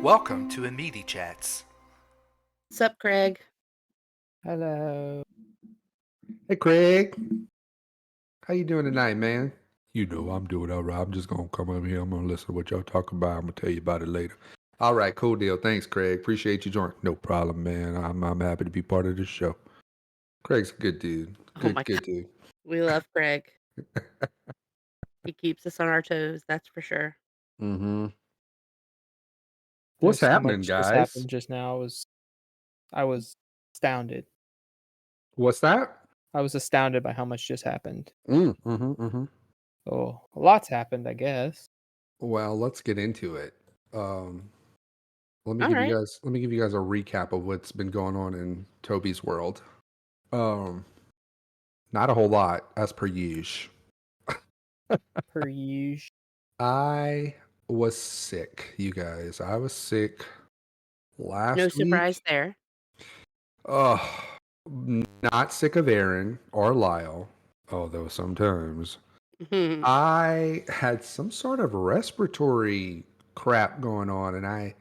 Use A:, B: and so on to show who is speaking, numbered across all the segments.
A: Welcome to Amity Chats.
B: What's up, Craig?
C: Hello.
D: Hey, Craig. How you doing tonight, man? You know I'm doing all right. I'm just going to come over here. I'm going to listen to what y'all talking about. I'm going to tell you about it later. All right, cool deal. Thanks, Craig. Appreciate you joining. No problem, man. I'm happy to be part of this show. Craig's a good dude.
B: Oh my
D: Good
B: God.
D: dude.
B: We love Craig. He keeps us on our toes, that's for sure.
D: Mm-hmm. What's
C: Just how
D: happening,
C: much just
D: guys?
C: happened just now I was astounded.
D: What's that?
C: I was astounded by how much just happened.
D: Mm-hmm.
C: Oh, a lot's happened, I guess.
D: Well, let's get into it. Let me
B: All
D: give
B: right.
D: you guys a recap of what's been going on in Toby's world. Not a whole lot, as per usual.
C: Per usual.
D: I was sick, you guys. I was sick last
B: No
D: week.
B: surprise there.
D: Not sick of Aaron or Lyle, although sometimes. I had some sort of respiratory crap going on, and I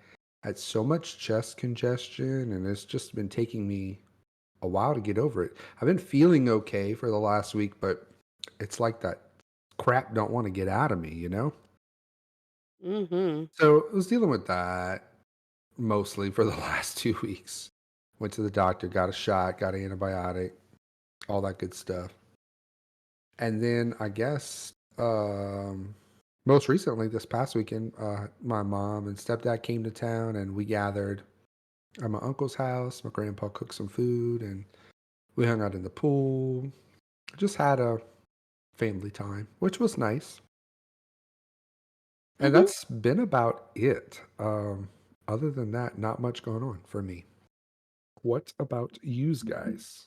D: had so much chest congestion, and it's just been taking me a while to get over it. I've been feeling okay for the last week, but it's like that crap don't want to get out of me, you know?
B: Mm-hmm.
D: So I was dealing with that mostly for the last 2 weeks. Went to the doctor, got a shot, got an antibiotic, all that good stuff. And then I guess most recently this past weekend, my mom and stepdad came to town and we gathered at my uncle's house. My grandpa cooked some food and we hung out in the pool. Just had a family time, which was nice. And that's been about it. Other than that, not much going on for me. What about yous guys?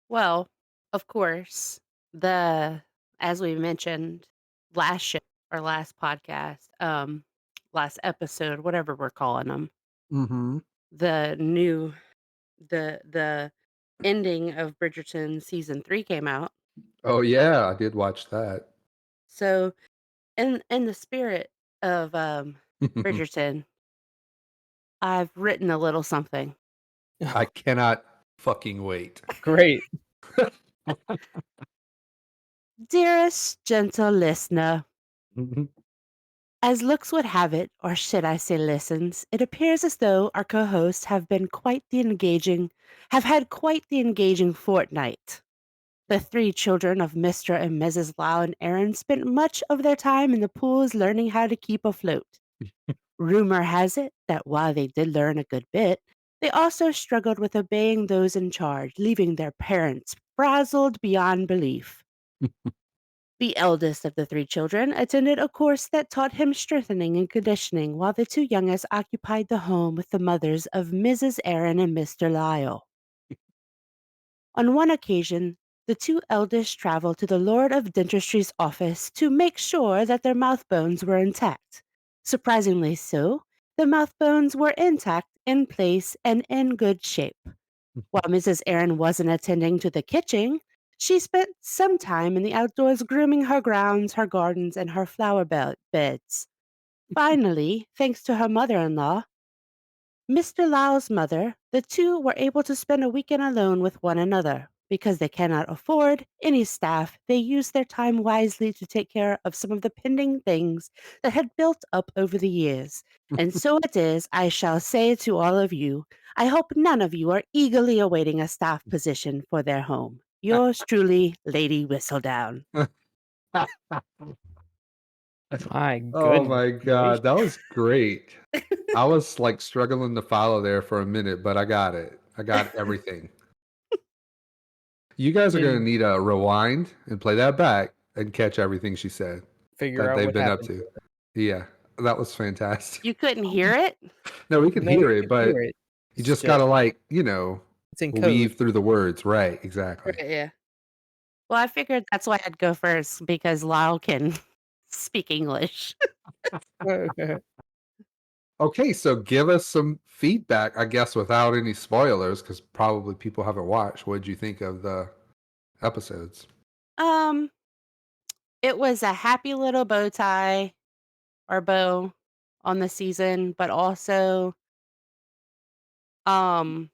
B: Well, of course, as we mentioned last show or last podcast, last episode, whatever we're calling them,
D: Mm-hmm.
B: the ending of Bridgerton season 3 came out.
D: Oh yeah, I did watch that.
B: So in the spirit of Bridgerton, I've written a little something.
D: I cannot fucking wait.
C: Great.
B: Dearest gentle listener, as looks would have it, or should I say listens, it appears as though our co-hosts have had quite the engaging fortnight. The 3 children of Mr. and Mrs. Lau and Aaron spent much of their time in the pools learning how to keep afloat. Rumor has it that while they did learn a good bit, they also struggled with obeying those in charge, leaving their parents frazzled beyond belief. The eldest of the 3 children attended a course that taught him strengthening and conditioning, while the 2 youngest occupied the home with the mothers of Mrs. Aaron and Mr. Lyle. On one occasion, the 2 eldest traveled to the Lord of Dentistry's office to make sure that their mouth bones were intact. Surprisingly so, the mouth bones were intact, in place, and in good shape. While Mrs. Aaron wasn't attending to the kitchen, she spent some time in the outdoors grooming her grounds, her gardens, and her flower beds. Finally, thanks to her mother-in-law, Mr. Lyle's mother, the 2 were able to spend a weekend alone with one another. Because they cannot afford any staff, they used their time wisely to take care of some of the pending things that had built up over the years. And so it is, I shall say to all of you, I hope none of you are eagerly awaiting a staff position for their home. Yours truly, Lady Whistledown.
C: My
D: Oh
C: goodness.
D: my god, that was great. I was like struggling to follow there for a minute, but I got it. I got everything. You guys are gonna need a rewind and play that back and catch everything she said
C: Figure
D: that
C: out
D: they've
C: what
D: been up
C: happened.
D: to. Yeah, that was fantastic.
B: You couldn't hear it?
D: No, we could
C: No,
D: hear
C: you
D: it,
C: could
D: but
C: hear it.
D: you
C: It's
D: just gotta like, you know,
C: it's in code.
D: weave through the words. Right, exactly.
B: Right, yeah. Well, I figured that's why I'd go first, because Lyle can speak English.
D: Okay, so give us some feedback, I guess, without any spoilers, because probably people haven't watched. What did you think of the episodes?
B: It was a happy little bow tie or bow. on the season, but also um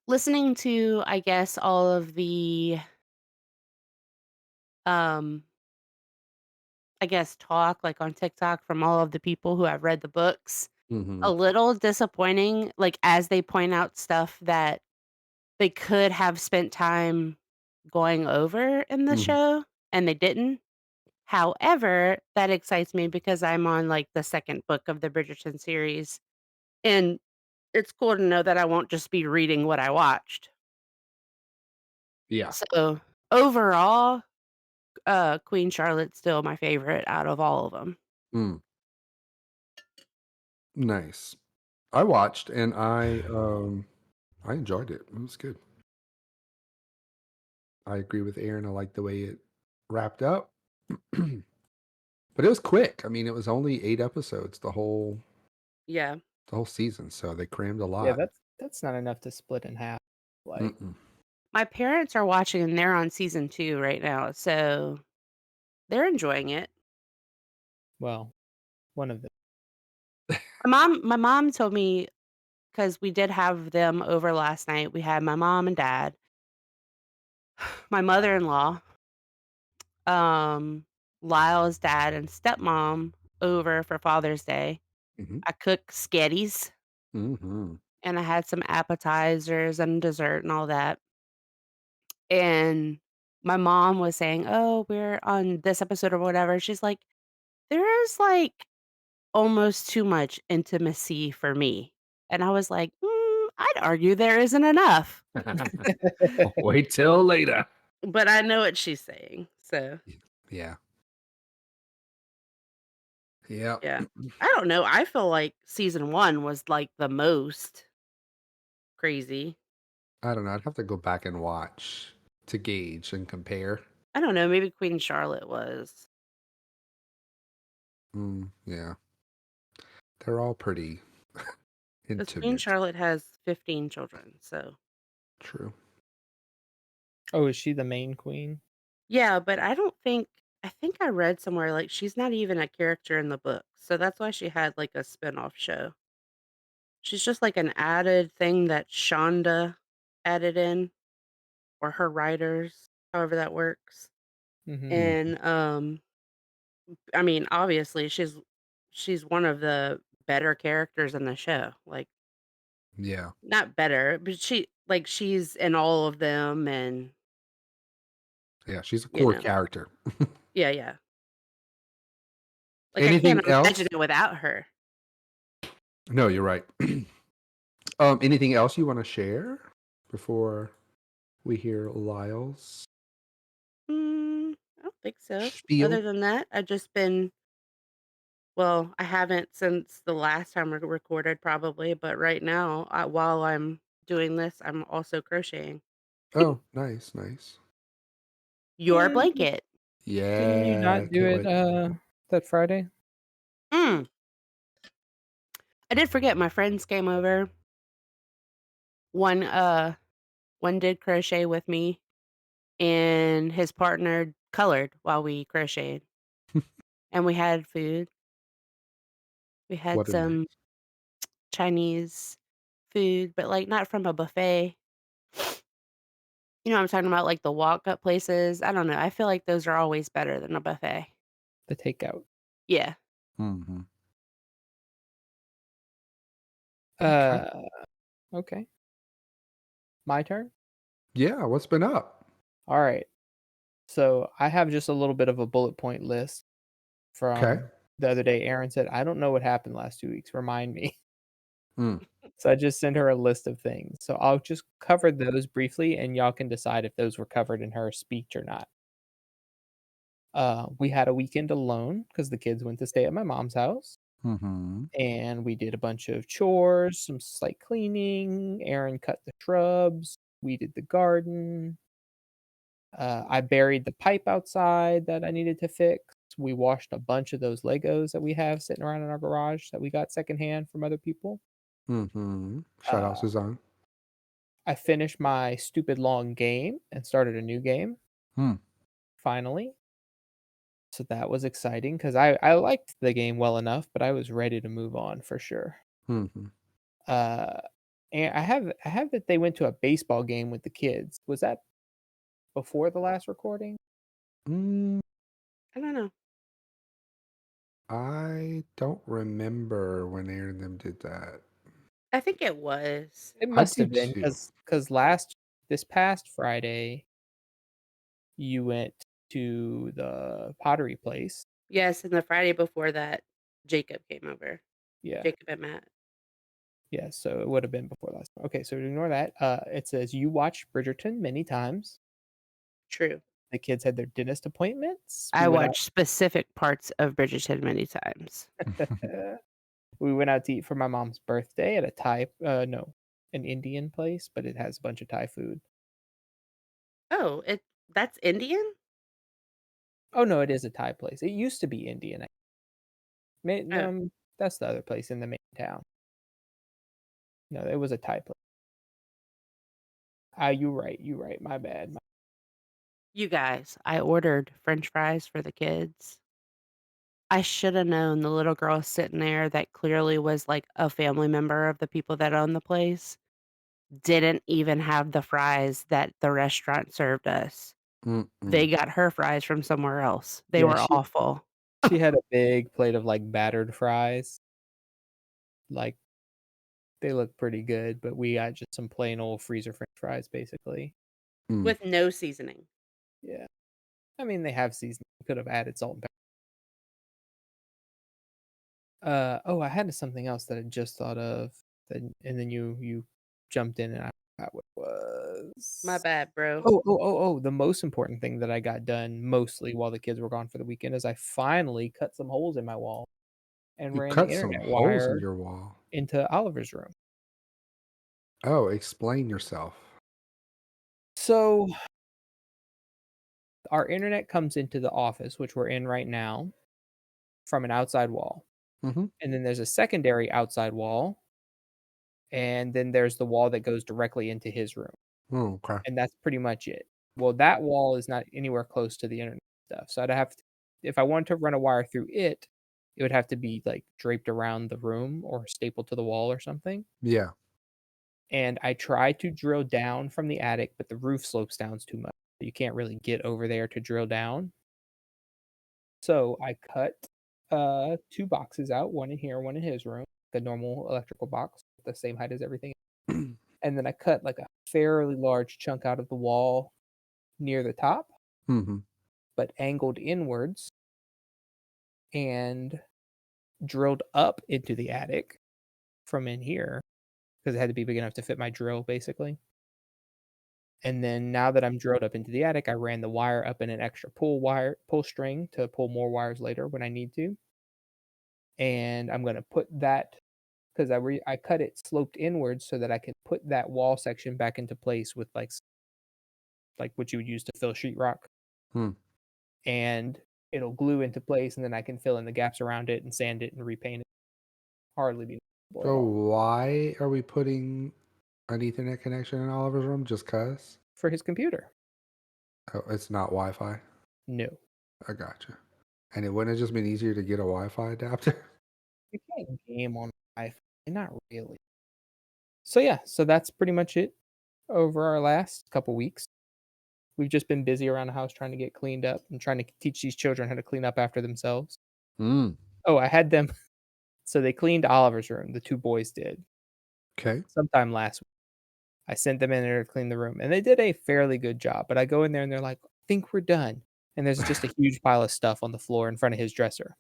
B: listening to, I guess, all of the um I guess talk like on TikTok from all of the people who have read the books.
D: Mm-hmm.
B: A little disappointing, like as they point out stuff that they could have spent time going over in the
D: Mm-hmm.
B: show and they didn't. However, that excites me because I'm on like the second book of the Bridgerton series. And it's cool to know that I won't just be reading what I watched.
D: Yeah.
B: So overall, Queen Charlotte's still my favorite out of all of them.
D: Mm. Nice. I watched and I enjoyed it. It was good. I agree with Aaron. I like the way it wrapped up. But it was quick. I mean, it was only 8 episodes
B: Yeah.
D: the whole season, so they crammed a
C: Yeah,
D: lot.
C: that's not enough to split in half. Like,
D: Mm-mm.
B: My parents are watching and they're on season 2 right now, so they're enjoying it.
C: well, one of them.
B: My mom told me because we did have them over last night. We had my mom and dad, my mother-in-law, um, Lyle's dad and stepmom over for Father's Day.
D: Mm-hmm.
B: I cooked sketties
D: Mm-hmm.
B: and I had some appetizers and dessert and all that. And my mom was saying, "Oh, we're on this episode or whatever." She's like, "There is like almost too much intimacy for me." And I was like, I'd argue there isn't enough,
D: Wait till later.
B: but I know what she's saying. So,
D: Yeah. Yeah.
B: yeah. I don't know. I feel like season 1 was like the most crazy.
D: I don't know. I'd have to go back and watch to gauge and compare.
B: I don't know. Maybe Queen Charlotte was.
D: Yeah. They're all pretty
B: Because Queen
D: intimate.
B: Charlotte has 15 children. So,
D: True.
C: Oh, is she the main queen?
B: yeah, but I think I read somewhere like she's not even a character in the book. So that's why she had like a spin-off show. She's just like an added thing that Shonda added in, or her writers, however that works.
C: Mm-hmm.
B: And I mean, obviously she's one of the better characters in the show. Like
D: Yeah.
B: not better, but she's in all of them and
D: Yeah. She's a
B: you
D: core
B: know.
D: character.
B: Yeah, yeah. Like I can't
D: Anything
B: imagine
D: else?
B: it without her.
D: No, you're right. Anything else you want to share before we hear Lyle's
B: I don't think so.
D: spiel?
B: Other than that, I've just been well, I haven't since the last time we recorded probably, but right now, while I'm doing this, I'm also crocheting.
D: Oh, nice, nice.
B: Your
C: Yeah,
B: blanket.
C: didn't you
D: Yeah,
C: not do
D: can't
C: it
D: wait.
C: that Friday?
B: Mm, I did forget my friends came over. One one did crochet with me and his partner colored while we crocheted. And we had food. We had
D: What a night.
B: some Chinese food, but like not from a buffet. You know what I'm talking about, like the walk-up places? I don't know, I feel like those are always better than a buffet.
C: The takeout.
B: Yeah.
D: Mm-hmm. Okay.
C: Uh, okay. My turn.
D: Yeah, what's been up?
C: All right. So I have just a little bit of a bullet point list
D: Okay.
C: from the other day. Aaron said, "I don't know what happened last 2 weeks. Remind me."
D: Mm.
C: So I just sent her a list of things. So I'll just cover those briefly, and y'all can decide if those were covered in her speech or not. We had a weekend alone because the kids went to stay at my mom's house.
D: Mm-hmm.
C: And we did a bunch of chores, some slight cleaning. Aaron cut the shrubs. We did the garden. I buried the pipe outside that I needed to fix. We washed a bunch of those Legos that we have sitting around in our garage that we got secondhand from other people.
D: Mm-hmm. Shout out
C: Uh,
D: Suzanne.
C: I finished my stupid long game and started a new game.
D: Hmm.
C: Finally. So that was exciting because I liked the game well enough, but I was ready to move on for sure.
D: Mm-hmm.
C: And I have that they went to a baseball game with the kids. Was that before the last recording?
D: Mm,
B: I don't know.
D: I don't remember when Aaron and them did that.
B: I think it was.
C: It
D: I
C: must
D: do
C: have been
D: too.
C: because this past Friday you went to the pottery place.
B: Yes, and the Friday before that, Jacob came over.
C: Yeah.
B: Jacob and Matt.
C: Yeah, so it would have been before last. Okay, so ignore that. It says you watched Bridgerton many times.
B: True.
C: The kids had their dentist appointments.
B: I watched specific parts of Bridgerton many times.
C: We went out to eat for my mom's birthday at a an Indian place, but it has a bunch of Thai food.
B: Oh, that's Indian?
C: Oh no, it is a Thai place. It used to be Indian.
B: Oh.
C: That's the other place in the main town. No, it was a Thai place. You right. My bad.
B: You guys, I ordered French fries for the kids. I should have known the little girl sitting there that clearly was like a family member of the people that own the place didn't even have the fries that the restaurant served us. They got her fries from somewhere else. They
C: Yeah,
B: were awful.
C: She had a big plate of like battered fries. Like they look pretty good, but we got just some plain old freezer French fries basically.
B: With no seasoning.
C: Yeah. I mean, they have seasoning. Could have added salt and pepper. Oh, I had something else that I just thought of, and then you jumped in and I forgot what it was.
B: My bad, bro.
C: Oh! The most important thing that I got done mostly while the kids were gone for the weekend is I finally cut some holes in my wall and
D: You
C: ran the
D: cut some
C: internet
D: holes in
C: wire
D: your wall.
C: into Oliver's room.
D: Oh, explain yourself.
C: So our internet comes into the office, which we're in right now, from an outside wall.
D: Mm-hmm.
C: And then there's a secondary outside wall. And then there's the wall that goes directly into his room.
D: Oh, okay.
C: And that's pretty much it. Well, that wall is not anywhere close to the internet stuff. So I'd have to, if I wanted to run a wire through it, it would have to be like draped around the room or stapled to the wall or something.
D: Yeah.
C: And I tried to drill down from the attic, but the roof slopes down too much. You can't really get over there to drill down. So I cut 2 boxes out, one in here, one in his room, the normal electrical box, the same height as everything. And then I cut like a fairly large chunk out of the wall near the top,
D: Mm-hmm.
C: but angled inwards and drilled up into the attic from in here because it had to be big enough to fit my drill basically. And then now that I'm drilled up into the attic, I ran the wire up in an extra pull string to pull more wires later when I need to. And I'm going to put that because I cut it sloped inwards so that I can put that wall section back into place with like what you would use to fill sheetrock. And it'll glue into place, and then I can fill in the gaps around it and sand it and repaint it. Hardly be noticeable at
D: So
C: all.
D: why are we putting an Ethernet connection in Oliver's room? Just cause?
C: For his computer.
D: Oh, it's not Wi-Fi.
C: No.
D: I gotcha. And it wouldn't have just been easier to get a Wi-Fi adapter?
C: You can't game on Wi-Fi. Not really. So yeah, so that's pretty much it over our last couple weeks. We've just been busy around the house trying to get cleaned up and trying to teach these children how to clean up after themselves. Oh, I had them. So they cleaned Oliver's room. The 2 boys did.
D: Okay.
C: Sometime last week. I sent them in there to clean the room, and they did a fairly good job. But I go in there, and they're like, "I think we're done." And there's just a huge pile of stuff on the floor in front of his dresser.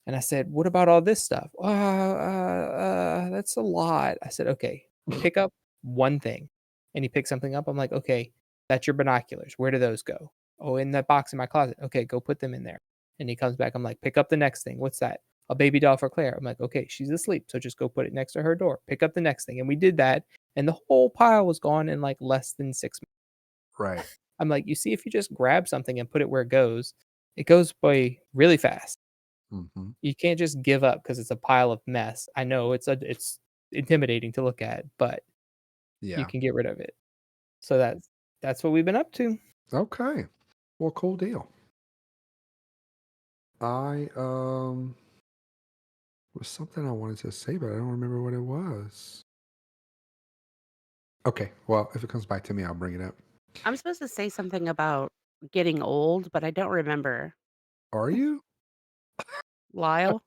C: And I said, "What about all this stuff?" That's a lot. I said, "Okay, pick up one thing." And he picked something up. I'm like, "Okay, that's your binoculars. Where do those go?" "Oh, in that box in my closet." "Okay, go put them in there." And he comes back. I'm like, "Pick up the next thing. What's that?" "A baby doll for Claire." I'm like, "Okay, she's asleep, so just go put it next to her door. Pick up the next thing." And we did that, and the whole pile was gone in like less than 6 minutes.
D: Right.
C: I'm like, "You see, if you just grab something and put it where it goes by really fast.
D: Mm-hmm.
C: You can't just give up because it's a pile of mess." I know it's intimidating to look at, but
D: Yeah.
C: you can get rid of it. So that's what we've been up to.
D: Okay. Well, cool deal. I was something I wanted to say, but I don't remember what it was. Okay, well, if it comes back to me, I'll bring it up.
B: I'm supposed to say something about getting old, but I don't remember.
D: Are you?
B: Lyle?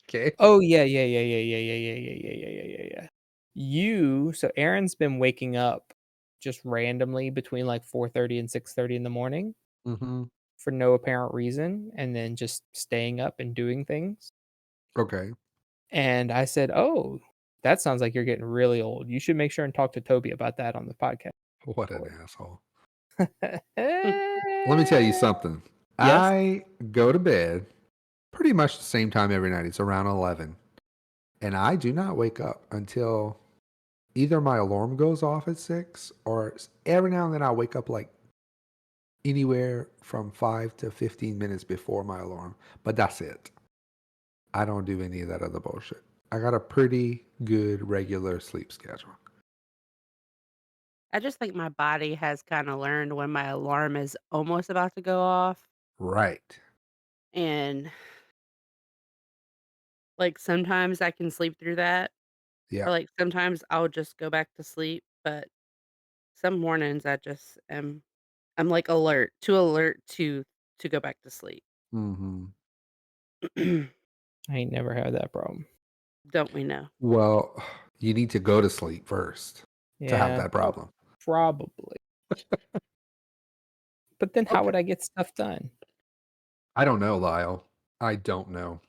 D: Okay.
C: Oh yeah, yeah, yeah, yeah, yeah, yeah, yeah, yeah, yeah, yeah, yeah, yeah. So Aaron's been waking up just randomly between like 4:30 and 6:30 in the morning
D: Mm-hmm.
C: for no apparent reason, and then just staying up and doing things.
D: Okay.
C: And I said, "Oh, that sounds like you're getting really old. You should make sure and talk to Toby about that on the podcast."
D: What an asshole.
B: Hmm.
D: Let me tell you something.
C: Yes.
D: I go to bed pretty much the same time every night. It's around 11. And I do not wake up until either my alarm goes off at 6 or every now and then I wake up like anywhere from 5 to 15 minutes before my alarm. But that's it. I don't do any of that other bullshit. I got a pretty good regular sleep schedule.
B: I just think my body has kind of learned when my alarm is almost about to go off.
D: Right.
B: And like sometimes I can sleep through that.
D: Yeah.
B: Or like sometimes I'll just go back to sleep. But some mornings I just I'm like alert to go back to sleep.
D: Mm-hmm.
C: I ain't never had that problem.
B: Don't we know?
D: Well, you need to go to sleep first to have
C: Yeah,
D: that problem.
C: probably. But then how
D: Okay.
C: would I get stuff done?
D: I don't know, Lyle. I don't know.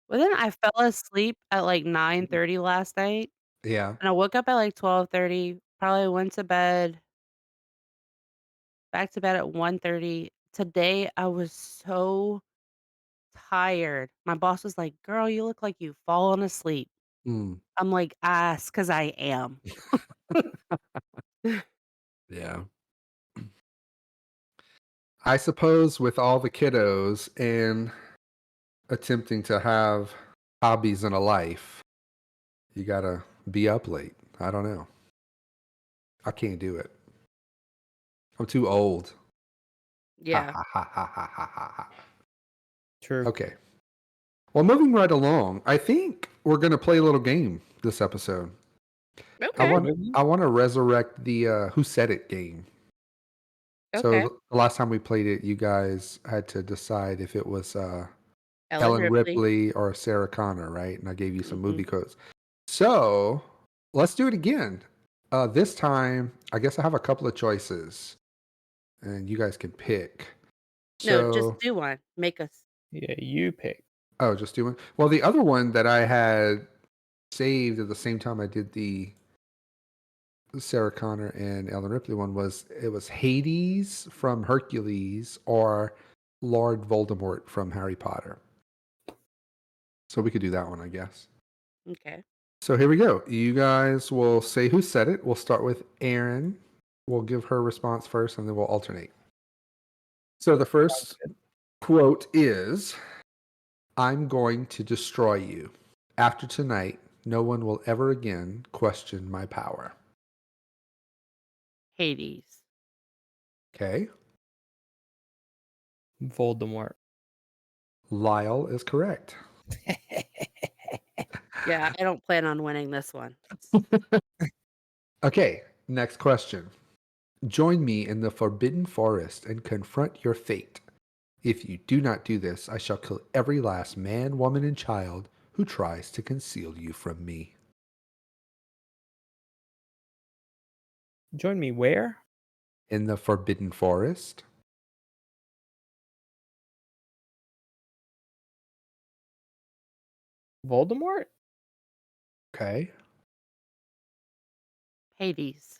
B: Well, then I fell asleep at like 9:30 last night,
D: Yeah.
B: and I woke up at like 12:30, probably went to bed, back to bed at 1:30. Today, I was so tired. My boss was like, "Girl, you look like you've fallen asleep."
D: Mm,
B: I'm like, "Ah, it's 'cause I am."
D: yeah. I suppose with all the kiddos and attempting to have hobbies and a life, you gotta be up late. I don't know. I can't do it. I'm too old. Ha
B: Yeah.
D: ha ha ha ha ha ha. Ha.
C: True.
D: Okay. Well, moving right along, I think we're gonna play a little game this episode. I
B: Okay,
D: want
C: Movie?
D: I want to resurrect the Who Said It game. So
B: okay.
D: the last time we played it, you guys had to decide if it was
B: Ellen
D: Ellen
B: Ripley.
D: Ripley or Sarah Connor, right? And I gave you some movie
B: Mhm.
D: quotes. So let's do it again. This time, I guess I have a couple of choices, and you guys can pick.
B: No, just
D: So,
B: do one. Make us
C: Yeah, you pick.
D: oh, just do one. Well, the other one that I had saved at the same time I did the Sarah Connor and Ellen Ripley one was it was Hades from Hercules or Lord Voldemort from Harry Potter. So we could do that one, I guess.
B: Okay.
D: So here we go. You guys will say who said it. We'll start with Erin. We'll give her response first and then we'll alternate. So the first quote is I'm going to destroy you. After tonight, no one will ever again question my power.
B: Hades.
D: Okay.
C: Voldemort.
D: Lyle is correct.
B: Yeah, I don't plan on winning this one.
D: Okay, next question. Join me in the Forbidden Forest and confront your fate. If you do not do this, I shall kill every last man, woman, and child who tries to conceal you from me.
C: Join me where?
D: In the Forbidden Forest.
C: Voldemort?
D: Okay.
B: Hades.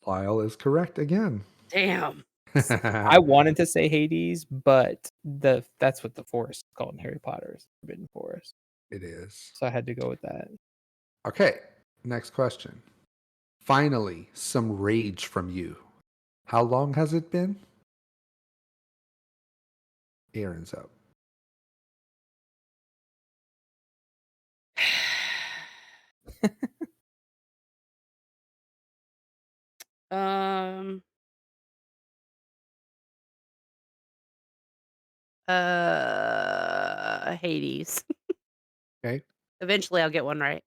D: Lyle is correct again.
B: Damn.
C: I wanted to say Hades, but that's what the forest is called in Harry Potter, is the Forbidden Forest.
D: It is.
C: So I had to go with that.
D: Okay, next question. Finally, some rage from you. How long has it been? Aaron's up.
B: Um, Hades.
D: Okay.
B: Eventually, I'll get one right.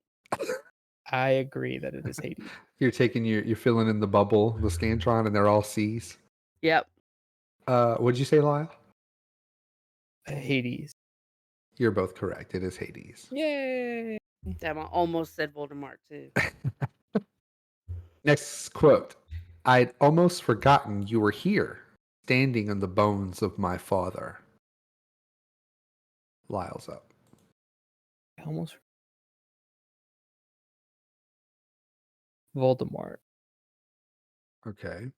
C: I agree that it is Hades.
D: You're filling in the bubble, the Scantron, and they're all C's.
B: Yep.
D: What'd you say, Lyle?
C: Hades.
D: You're both correct. It is Hades.
C: Yay!
B: Damn, I almost said Voldemort too.
D: Next quote. I'd almost forgotten you were here, standing on the bones of my father. Lyle's up.
C: Almost. Voldemort.
D: Okay.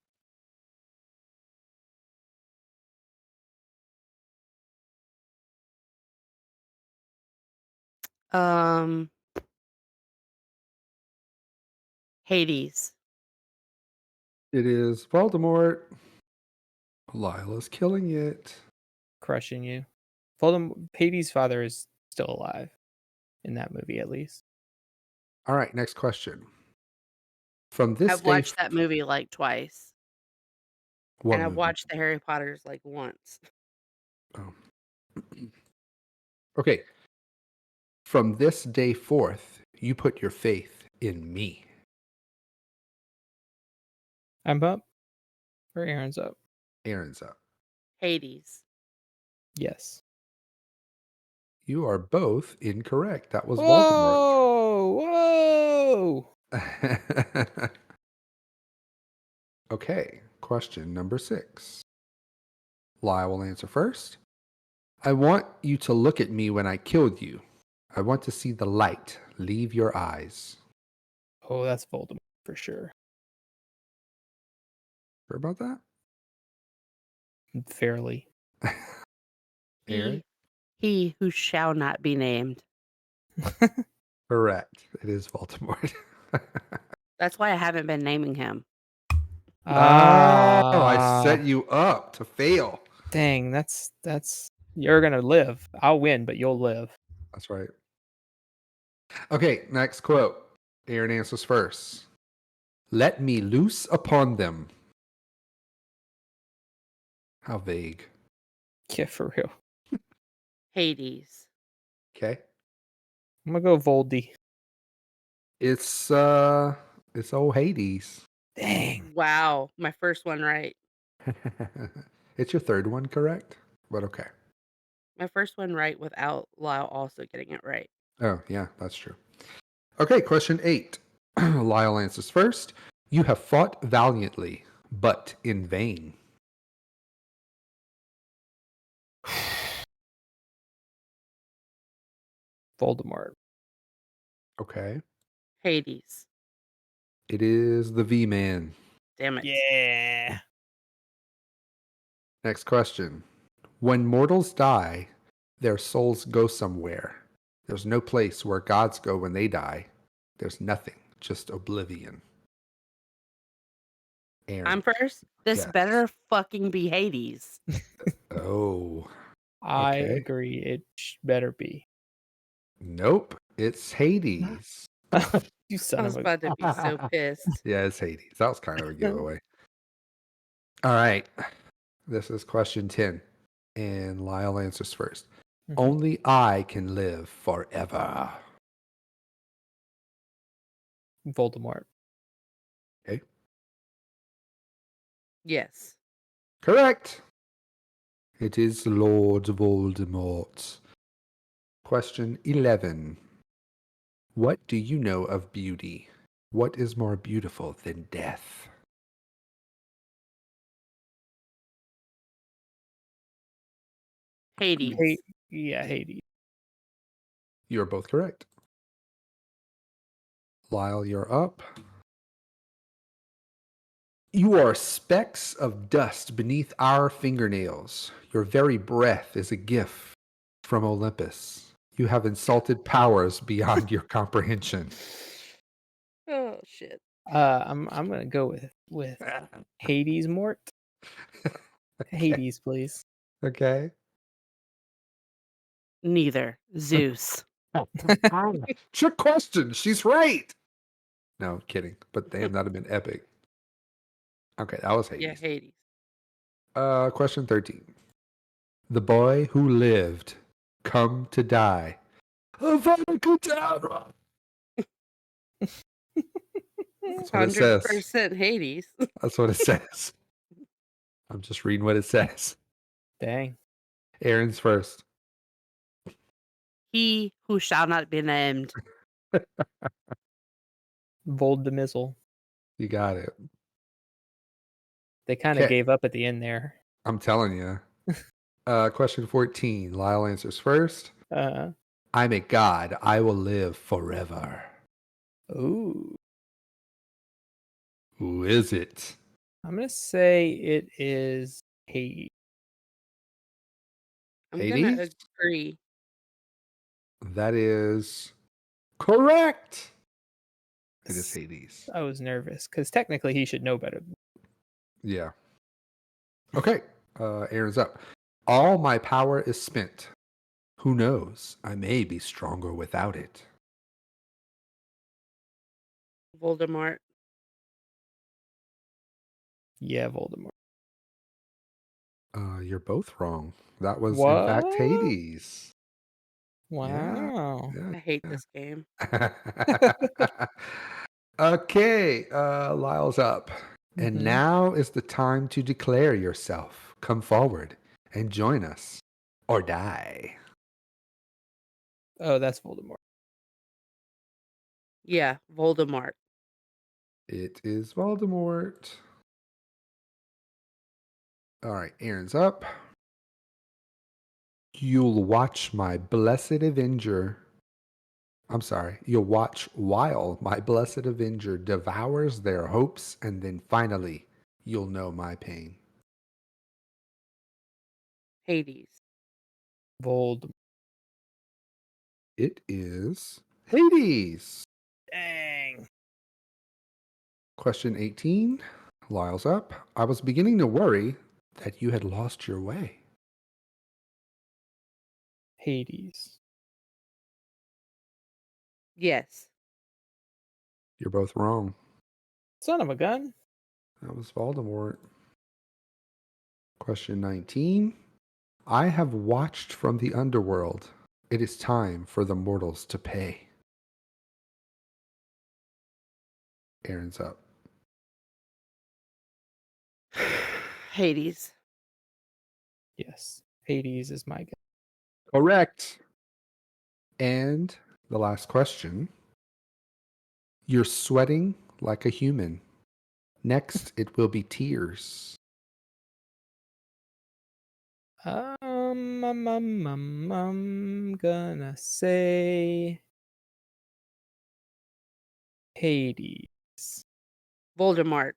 B: Hades.
D: It is Voldemort. Lyle is killing it.
C: Crushing you. Voldemort. Hades' father is still alive. In that movie, at least.
D: All right, next question. From this
B: I've
D: day,
B: watched that movie like twice,
D: what
B: and I've
D: movie?
B: watched the Harry Potters like once.
D: Oh. Okay. From this day forth, you put your faith in me.
C: I'm up. Or Aaron's up.
D: Aaron's up.
B: Hades.
C: Yes.
D: You are both incorrect. That was Voldemort.
C: Whoa!
D: Okay, question number 6. Lyle will answer first. I want you to look at me when I killed you. I want to see the light leave your eyes.
C: Oh, that's Voldemort for sure.
D: Sure about that?
C: Fairly.
D: Aaron?
B: He who shall not be named.
D: Correct. It is Voldemort.
B: That's why I haven't been naming him.
D: I set you up to fail.
C: Dang, that's you're gonna live. I'll win, but you'll live.
D: That's right. Okay, next quote. Aaron answers first. Let me loose upon them. How vague.
C: Yeah, for real.
B: Hades.
D: Okay.
C: I'm gonna go Voldy.
D: It's old Hades.
C: Dang.
B: Wow, my first one right.
D: It's your third one, correct? But okay.
B: My first one right without Lyle also getting it right.
D: Oh, yeah, that's true. Okay, question 8. Lyle answers first. You have fought valiantly, but in vain.
C: Voldemort.
D: Okay.
B: Hades.
D: It is the V-Man.
B: Damn it.
C: Yeah.
D: Next question. When mortals die, their souls go somewhere. There's no place where gods go when they die. There's nothing, just oblivion. Aaron.
B: I'm first. This
D: Yes.
B: better fucking be Hades.
D: Oh.
C: I
D: Okay.
C: agree. It better be.
D: Nope. It's Hades.
C: You son
B: I was
C: of a.
B: about to be so pissed.
D: Yeah, it's Hades. That was kind of a giveaway. All right. This is question 10. And Lyle answers first.
C: Mhm.
D: Only I can live forever.
C: Voldemort.
D: Okay.
B: Yes.
D: Correct. It is Lord Voldemort. Question 11. What do you know of beauty? What is more beautiful than death?
B: Hades.
C: Yeah, Hades.
D: You are both correct. Lyle, you're up. You are specks of dust beneath our fingernails. Your very breath is a gift from Olympus. You have insulted powers beyond your comprehension.
B: Oh shit.
C: I'm gonna go with Hades Mort. Hades, please.
D: Okay.
B: Neither. Zeus.
D: Trick question. She's right. No, kidding. But damn, that'd have been epic. Okay, that was
B: Yeah,
D: Hades.
B: Hades.
D: Question 13. The boy who lived, come to die. Avada. That's what it says.
B: 100% Hades.
D: That's what it says. I'm just reading what it says.
C: Dang.
D: Aaron's first.
B: He who shall not be named.
C: Voldemort.
D: You got it.
C: They kind of
D: Okay.
C: gave up at the end there.
D: I'm telling you. Question 14. Lyle answers first. I'm a god. I will live forever.
C: Ooh.
D: Who is it?
C: I'm going to say it is Hades.
B: I'm
D: Hades?
B: gonna agree.
D: That is correct. It is Hades.
C: I was nervous because technically he should know better.
D: Yeah. Okay. Aaron's up. All my power is spent. Who knows? I may be stronger without it.
B: Voldemort.
C: Yeah, Voldemort.
D: You're both wrong. That was in fact
C: What?
D: Hades.
C: Wow.
B: I hate this game.
D: Okay, Lyle's up. And
C: Mhm.
D: now is the time to declare yourself. Come forward and join us or die.
C: Oh, that's Voldemort.
B: Yeah, Voldemort.
D: It is Voldemort. All right, Aaron's up. You'll watch my blessed avenger. I'm sorry. You'll watch while my blessed avenger devours their hopes, and then finally you'll know my pain.
B: Hades.
C: Voldemort.
D: It is Hades.
C: Dang.
D: Question 18. Lyle's up. I was beginning to worry that you had lost your way.
C: Hades.
B: Yes.
D: You're both wrong.
C: Son of a gun.
D: That was Voldemort. Question 19. I have watched from the underworld. It is time for the mortals to pay. Aaron's up.
B: Hades.
C: Yes. Hades is my guy.
D: Correct. And the last question. You're sweating like a human. Next, it will be tears.
C: I'm gonna say Hades.
B: Voldemort.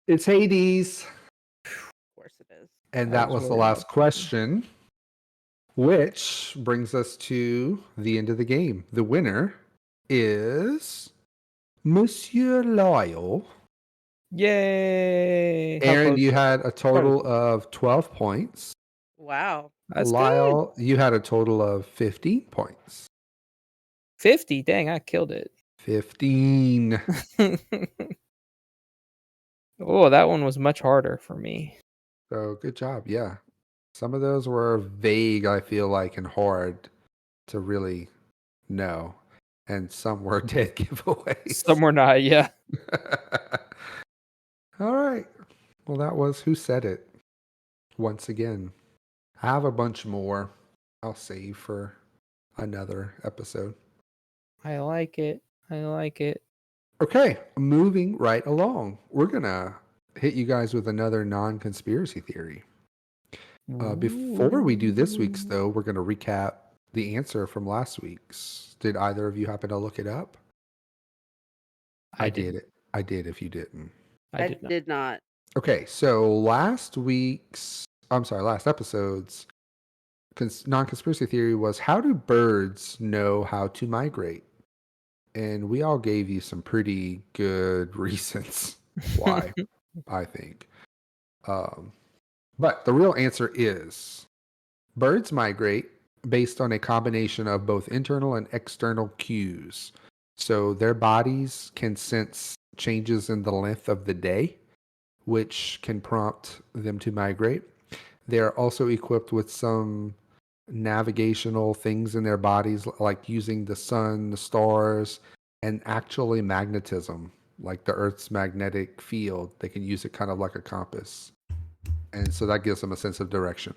D: It's Hades.
B: Of course it is.
D: And
C: I
D: that
C: was
D: was the
C: worried
D: last
C: about that.
D: question, which brings us to the end of the game. The winner is Monsieur Lyle.
C: Yay! How
D: Aaron,
C: close
D: you
C: was
D: had
C: it?
D: a total of 12 points.
B: Wow.
C: That's good.
D: Lyle, you had a total of 15 points.
C: 50. Dang, I killed it.
D: 15.
C: Oh, that one was much harder for me.
D: So good job. Yeah. Some of those were vague, I feel like, and hard to really know. And some were dead giveaways.
C: Some were not, yeah.
D: All right. Well, that was Who Said It? Once again. I have a bunch more I'll save for another episode.
C: I like it. I like it.
D: Okay, moving right along. We're going to hit you guys with another non-conspiracy theory. Before we do this week's, though, we're going to recap the answer from last week's. Did either of you happen to look it up?
C: I did.
D: It. I did if you didn't.
C: I did not.
D: Okay, so last episode's non-conspiracy theory was, how do birds know how to migrate? And we all gave you some pretty good reasons why, I think. But the real answer is birds migrate based on a combination of both internal and external cues. So their bodies can sense changes in the length of the day, which can prompt them to migrate. They're also equipped with some navigational things in their bodies, like using the sun, the stars, and actually magnetism, like the Earth's magnetic field. They can use it kind of like a compass. And so that gives them a sense of direction.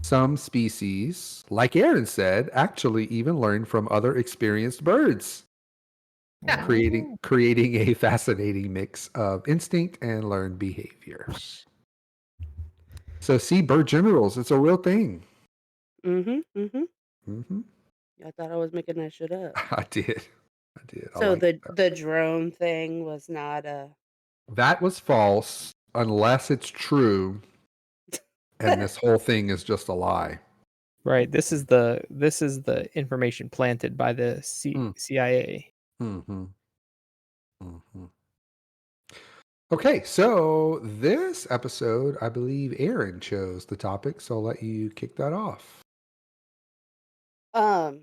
D: Some species, like Aaron said, actually even learn from other experienced birds, creating a fascinating mix of instinct and learned behaviors. So see, bird generals, it's a real thing.
B: I thought I was making that shit up.
D: I did. I
B: So
D: like that.
B: the drone thing was not a.
D: That was false, unless it's true, and this whole thing is just a lie.
C: Right. This is the information planted by the CIA.
D: Mm-hmm. Mm-hmm. Okay, so this episode, I believe Aaron chose the topic, so I'll let you kick that off.
B: Hold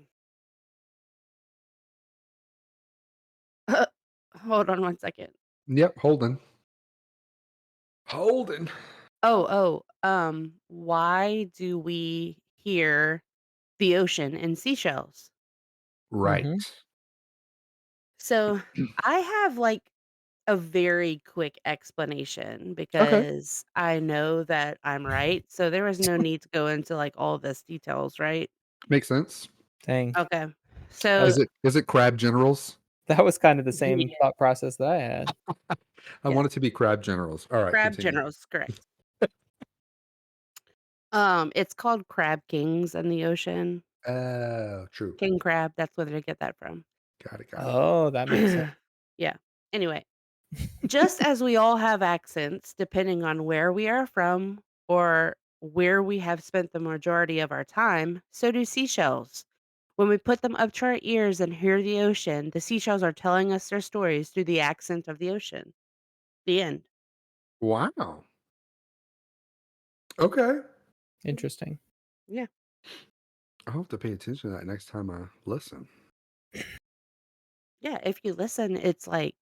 B: on one second.
D: Yep, Holden.
B: Why do we hear the ocean in seashells?
D: Right.
C: Mhm.
B: So I have like a very quick explanation because I know that I'm right. So there was no need to go into like all this details, right?
D: Makes sense.
C: Dang.
B: Okay. So
D: Is it crab generals?
C: That was kind of the same
B: Yeah.
C: thought process that I had.
D: I want it to be crab generals. All right,
B: crab
D: continue.
B: generals, correct. It's called crab kings in the ocean.
D: Oh, true.
B: King crab, that's where they get that from.
D: Got it.
C: Oh, that makes sense.
B: Yeah. Anyway, just as we all have accents depending on where we are from or where we have spent the majority of our time, so do seashells. When we put them up to our ears and hear the ocean, the seashells are telling us their stories through the accent of the ocean. The end.
D: Wow. Okay.
C: Interesting.
B: Yeah.
D: I'll have to pay attention to that next time I listen.
B: Yeah. If you listen, it's like.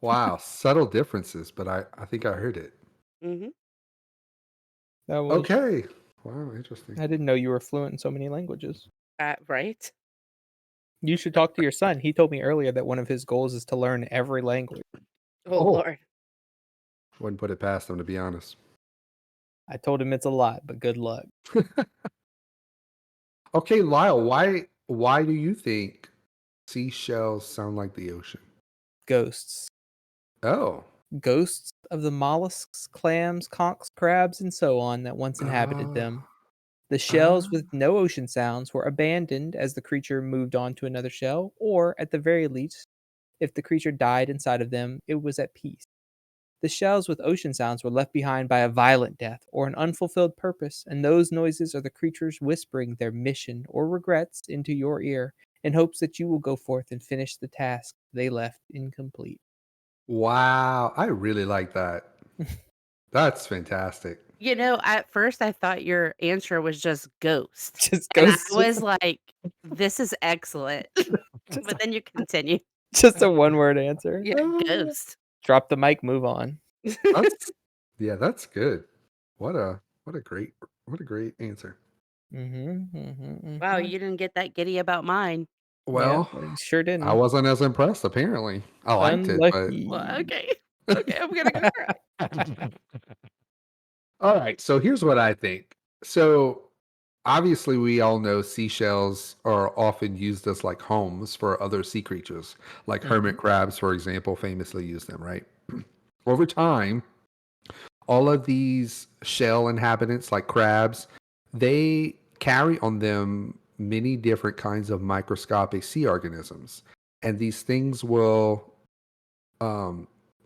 D: Wow, subtle differences, but I think I heard it.
B: Mm-hmm.
C: That was,
D: Okay. Wow, interesting.
C: I didn't know you were fluent in so many languages.
B: Right?
C: You should talk to your son. He told me earlier that one of his goals is to learn every language.
B: Oh, Lord.
D: Wouldn't put it past them, to be honest.
C: I told him it's a lot, but good luck.
D: Okay, Lyle, why do you think seashells sound like the ocean?
C: Ghosts.
D: Oh.
C: Ghosts of the mollusks, clams, conchs, crabs, and so on that once inhabited them. The shells with no ocean sounds were abandoned as the creature moved on to another shell, or at the very least, if the creature died inside of them, it was at peace. The shells with ocean sounds were left behind by a violent death or an unfulfilled purpose, and those noises are the creatures whispering their mission or regrets into your ear in hopes that you will go forth and finish the task they left incomplete.
D: Wow, I really like that. That's fantastic.
B: You know, at first I thought your answer was just ghost.
C: Just
B: And I
C: ghosts.
B: was like, this is excellent. But then you continue.
C: Just a one-word answer.
B: Yeah, ghost.
C: Drop the mic, move on.
D: That's good. What a great answer.
B: Wow, you didn't get that giddy about mine.
D: Well,
C: yeah, sure didn't.
D: I wasn't as impressed, apparently. I liked it,
C: Unlucky.
B: Well, okay. Okay, I'm gonna go cry.
D: but all right, so here's what I think. So obviously we all know seashells are often used as like homes for other sea creatures, like hermit crabs, for example, famously use them, right? Over time, all of these shell inhabitants, like crabs, they carry on them many different kinds of microscopic sea organisms. And these things will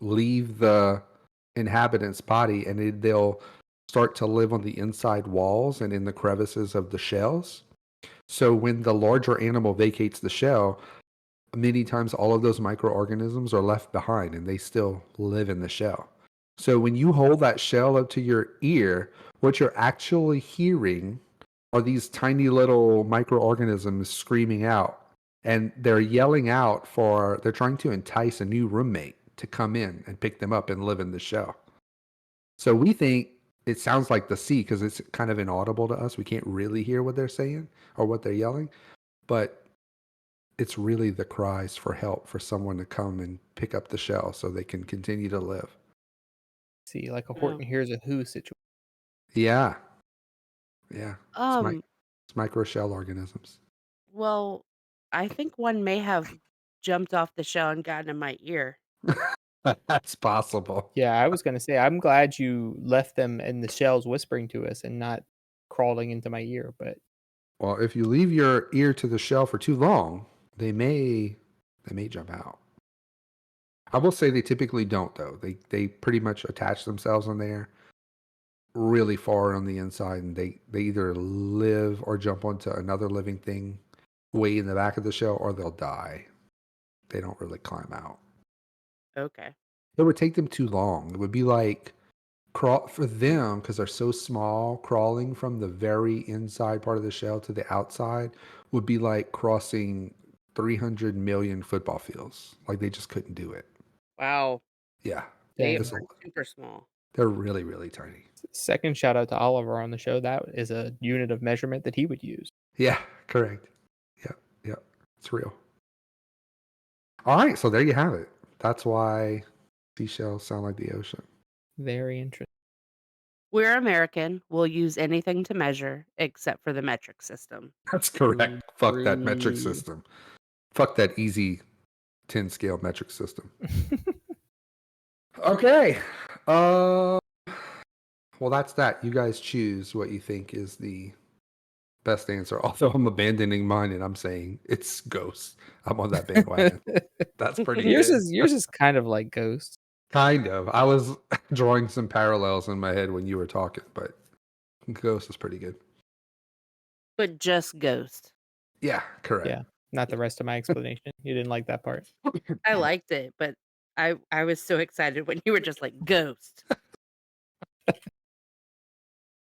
D: leave the inhabitant's body and they'll start to live on the inside walls and in the crevices of the shells. So when the larger animal vacates the shell, many times all of those microorganisms are left behind and they still live in the shell. So when you hold that shell up to your ear, what you're actually hearing are these tiny little microorganisms screaming out, and they're yelling out they're trying to entice a new roommate to come in and pick them up and live in the shell. So we think it sounds like the sea because it's kind of inaudible to us. We can't really hear what they're saying or what they're yelling, but it's really the cries for help for someone to come and pick up the shell so they can continue to live.
C: See, like a
B: Oh.
C: Horton Hears a Who situation.
D: Yeah. Yeah.
B: Um,
D: It's micro shell organisms.
B: well, I think one may have jumped off the shell and gotten in my ear.
D: That's possible.
C: Yeah, I was gonna say, I'm glad you left them in the shells whispering to us and not crawling into my ear, but
D: Well, if you leave your ear to the shell for too long, they may jump out. I will say they typically don't though. They pretty much attach themselves in there really far on the inside, and they either live or jump onto another living thing way in the back of the shell, or they'll die. They don't really climb out.
B: Okay.
D: It would take them too long. It would be like crawl for them because they're so small. Crawling from the very inside part of the shell to the outside would be like crossing 300 million football fields. Like they just couldn't do it.
B: Wow.
D: Yeah,
B: They
C: Dang.
B: are super small.
D: they're really, really tiny.
C: second shout out to Oliver on the show. That is a unit of measurement that he would use.
D: Yeah, correct. Yep, it's real. All right, so there you have it. That's why seashells sound like the ocean.
C: Very interesting.
B: We're American. We'll use anything to measure except for the metric system.
D: That's correct.
C: True,
D: Fuck that metric
C: true.
D: system. Fuck that easy 10 scale metric system. Okay. Well, that's that. You guys choose what you think is the best answer. Although I'm abandoning mine and I'm saying it's ghosts. I'm on that bandwagon. That's pretty
C: yours
D: good.
C: is kind of like Ghost.
D: Kind of. I was drawing some parallels in my head when you were talking, but Ghost is pretty good.
B: But just ghost.
D: Yeah, correct.
C: Yeah. Not the rest of my explanation. You didn't like that part.
B: I liked it, but I was so excited when you were just like ghost.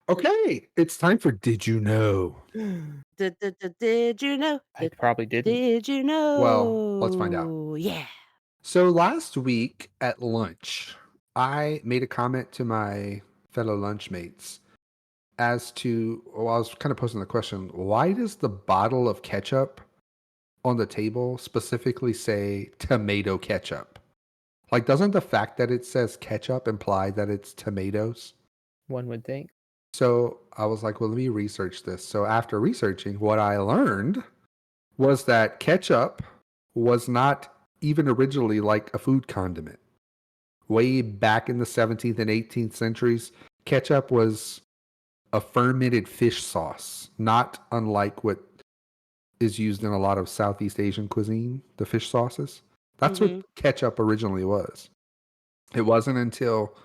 D: Okay, it's time for Did You Know?
B: Did you know?
C: I probably didn't.
B: Did you know?
D: Well, let's find out.
B: Yeah.
D: So last week at lunch, I made a comment to my fellow lunchmates as to, well, I was kind of posing the question, why does the bottle of ketchup on the table specifically say tomato ketchup? Like, doesn't the fact that it says ketchup imply that it's tomatoes?
C: One would think.
D: So I was like, well, let me research this. So after researching, what I learned was that ketchup was not even originally like a food condiment. Way back in the 17th and 18th centuries, ketchup was a fermented fish sauce, not unlike what is used in a lot of Southeast Asian cuisine, the fish sauces. That's what ketchup originally was. It wasn't until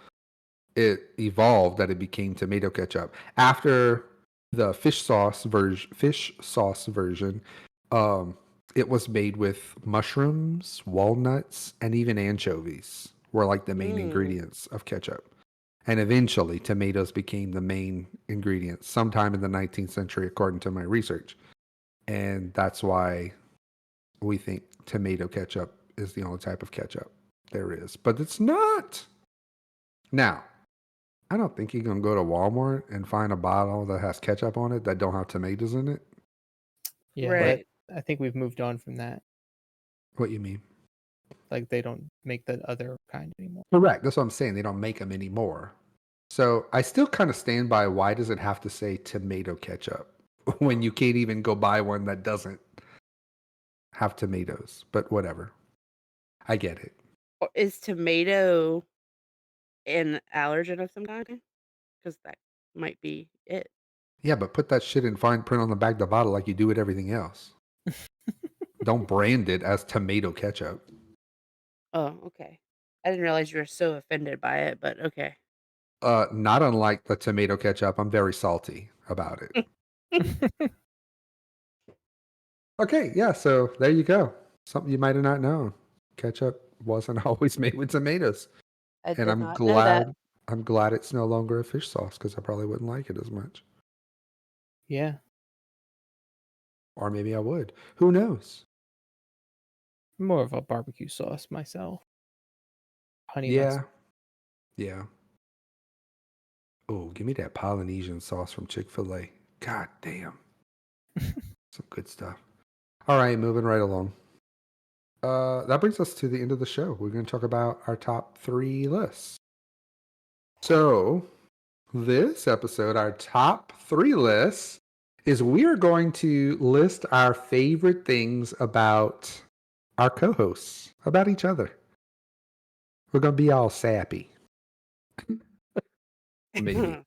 D: it evolved that it became tomato ketchup. After the fish sauce version, it was made with mushrooms, walnuts, and even anchovies were like the main ingredients of ketchup. And eventually, tomatoes became the main ingredient sometime in the 19th century, according to my research. And that's why we think tomato ketchup is the only type of ketchup there is. But it's not. Now, I don't think you're going to go to Walmart and find a bottle that has ketchup on it that don't have tomatoes in it.
C: Yeah.
B: Right.
C: But I think we've moved on from that.
D: What you mean?
C: Like they don't make the other kind anymore.
D: Correct. That's what I'm saying. They don't make them anymore. So I still kind of stand by why does it have to say tomato ketchup when you can't even go buy one that doesn't have tomatoes? But whatever. I get it.
B: Is tomato an allergen of some kind? Because that might be it.
D: Yeah, but put that shit in fine print on the back of the bottle like you do with everything else. Don't brand it as tomato ketchup.
B: Oh, okay. I didn't realize you were so offended by it, but okay.
D: Not unlike the tomato ketchup, I'm very salty about it. Okay, yeah, so there you go. Something you might have not known. Ketchup wasn't always made with tomatoes.
B: I did
D: And I'm
B: not know that.
D: I'm glad it's no longer a fish sauce because I probably wouldn't like it as much.
C: Yeah.
D: Or maybe I would. Who knows?
C: I'm more of a barbecue sauce myself. Honey
D: Yeah.
C: mustard.
D: Yeah. Oh, give me that Polynesian sauce from Chick-fil-A. God damn. Some good stuff. All right, moving right along. That brings us to the end of the show. We're going to talk about our top 3 lists. So, this episode, our top 3 lists, is we are going to list our favorite things about our co-hosts, about each other. We're going to be all sappy. Maybe.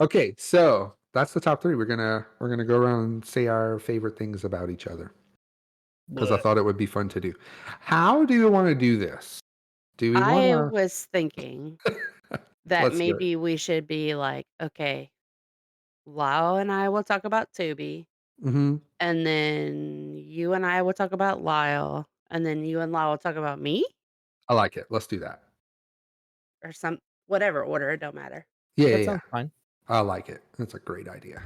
D: Okay, so that's the top 3. We're gonna go around and say our favorite things about each other because I thought it would be fun to do. How do you want to do this? Do we want
B: I
D: to?
B: was thinking that
D: Let's hear it.
B: maybe we should be like, okay, Lau and I will talk about Toby,
D: Mm-hmm.
B: and then you and I will talk about Lyle, and then you and Lau will talk about me
D: I like it. Let's do that.
B: or some whatever order, it don't matter.
D: Yeah,
C: That
D: yeah, yeah.
C: sounds fine.
D: I like it. That's a great idea.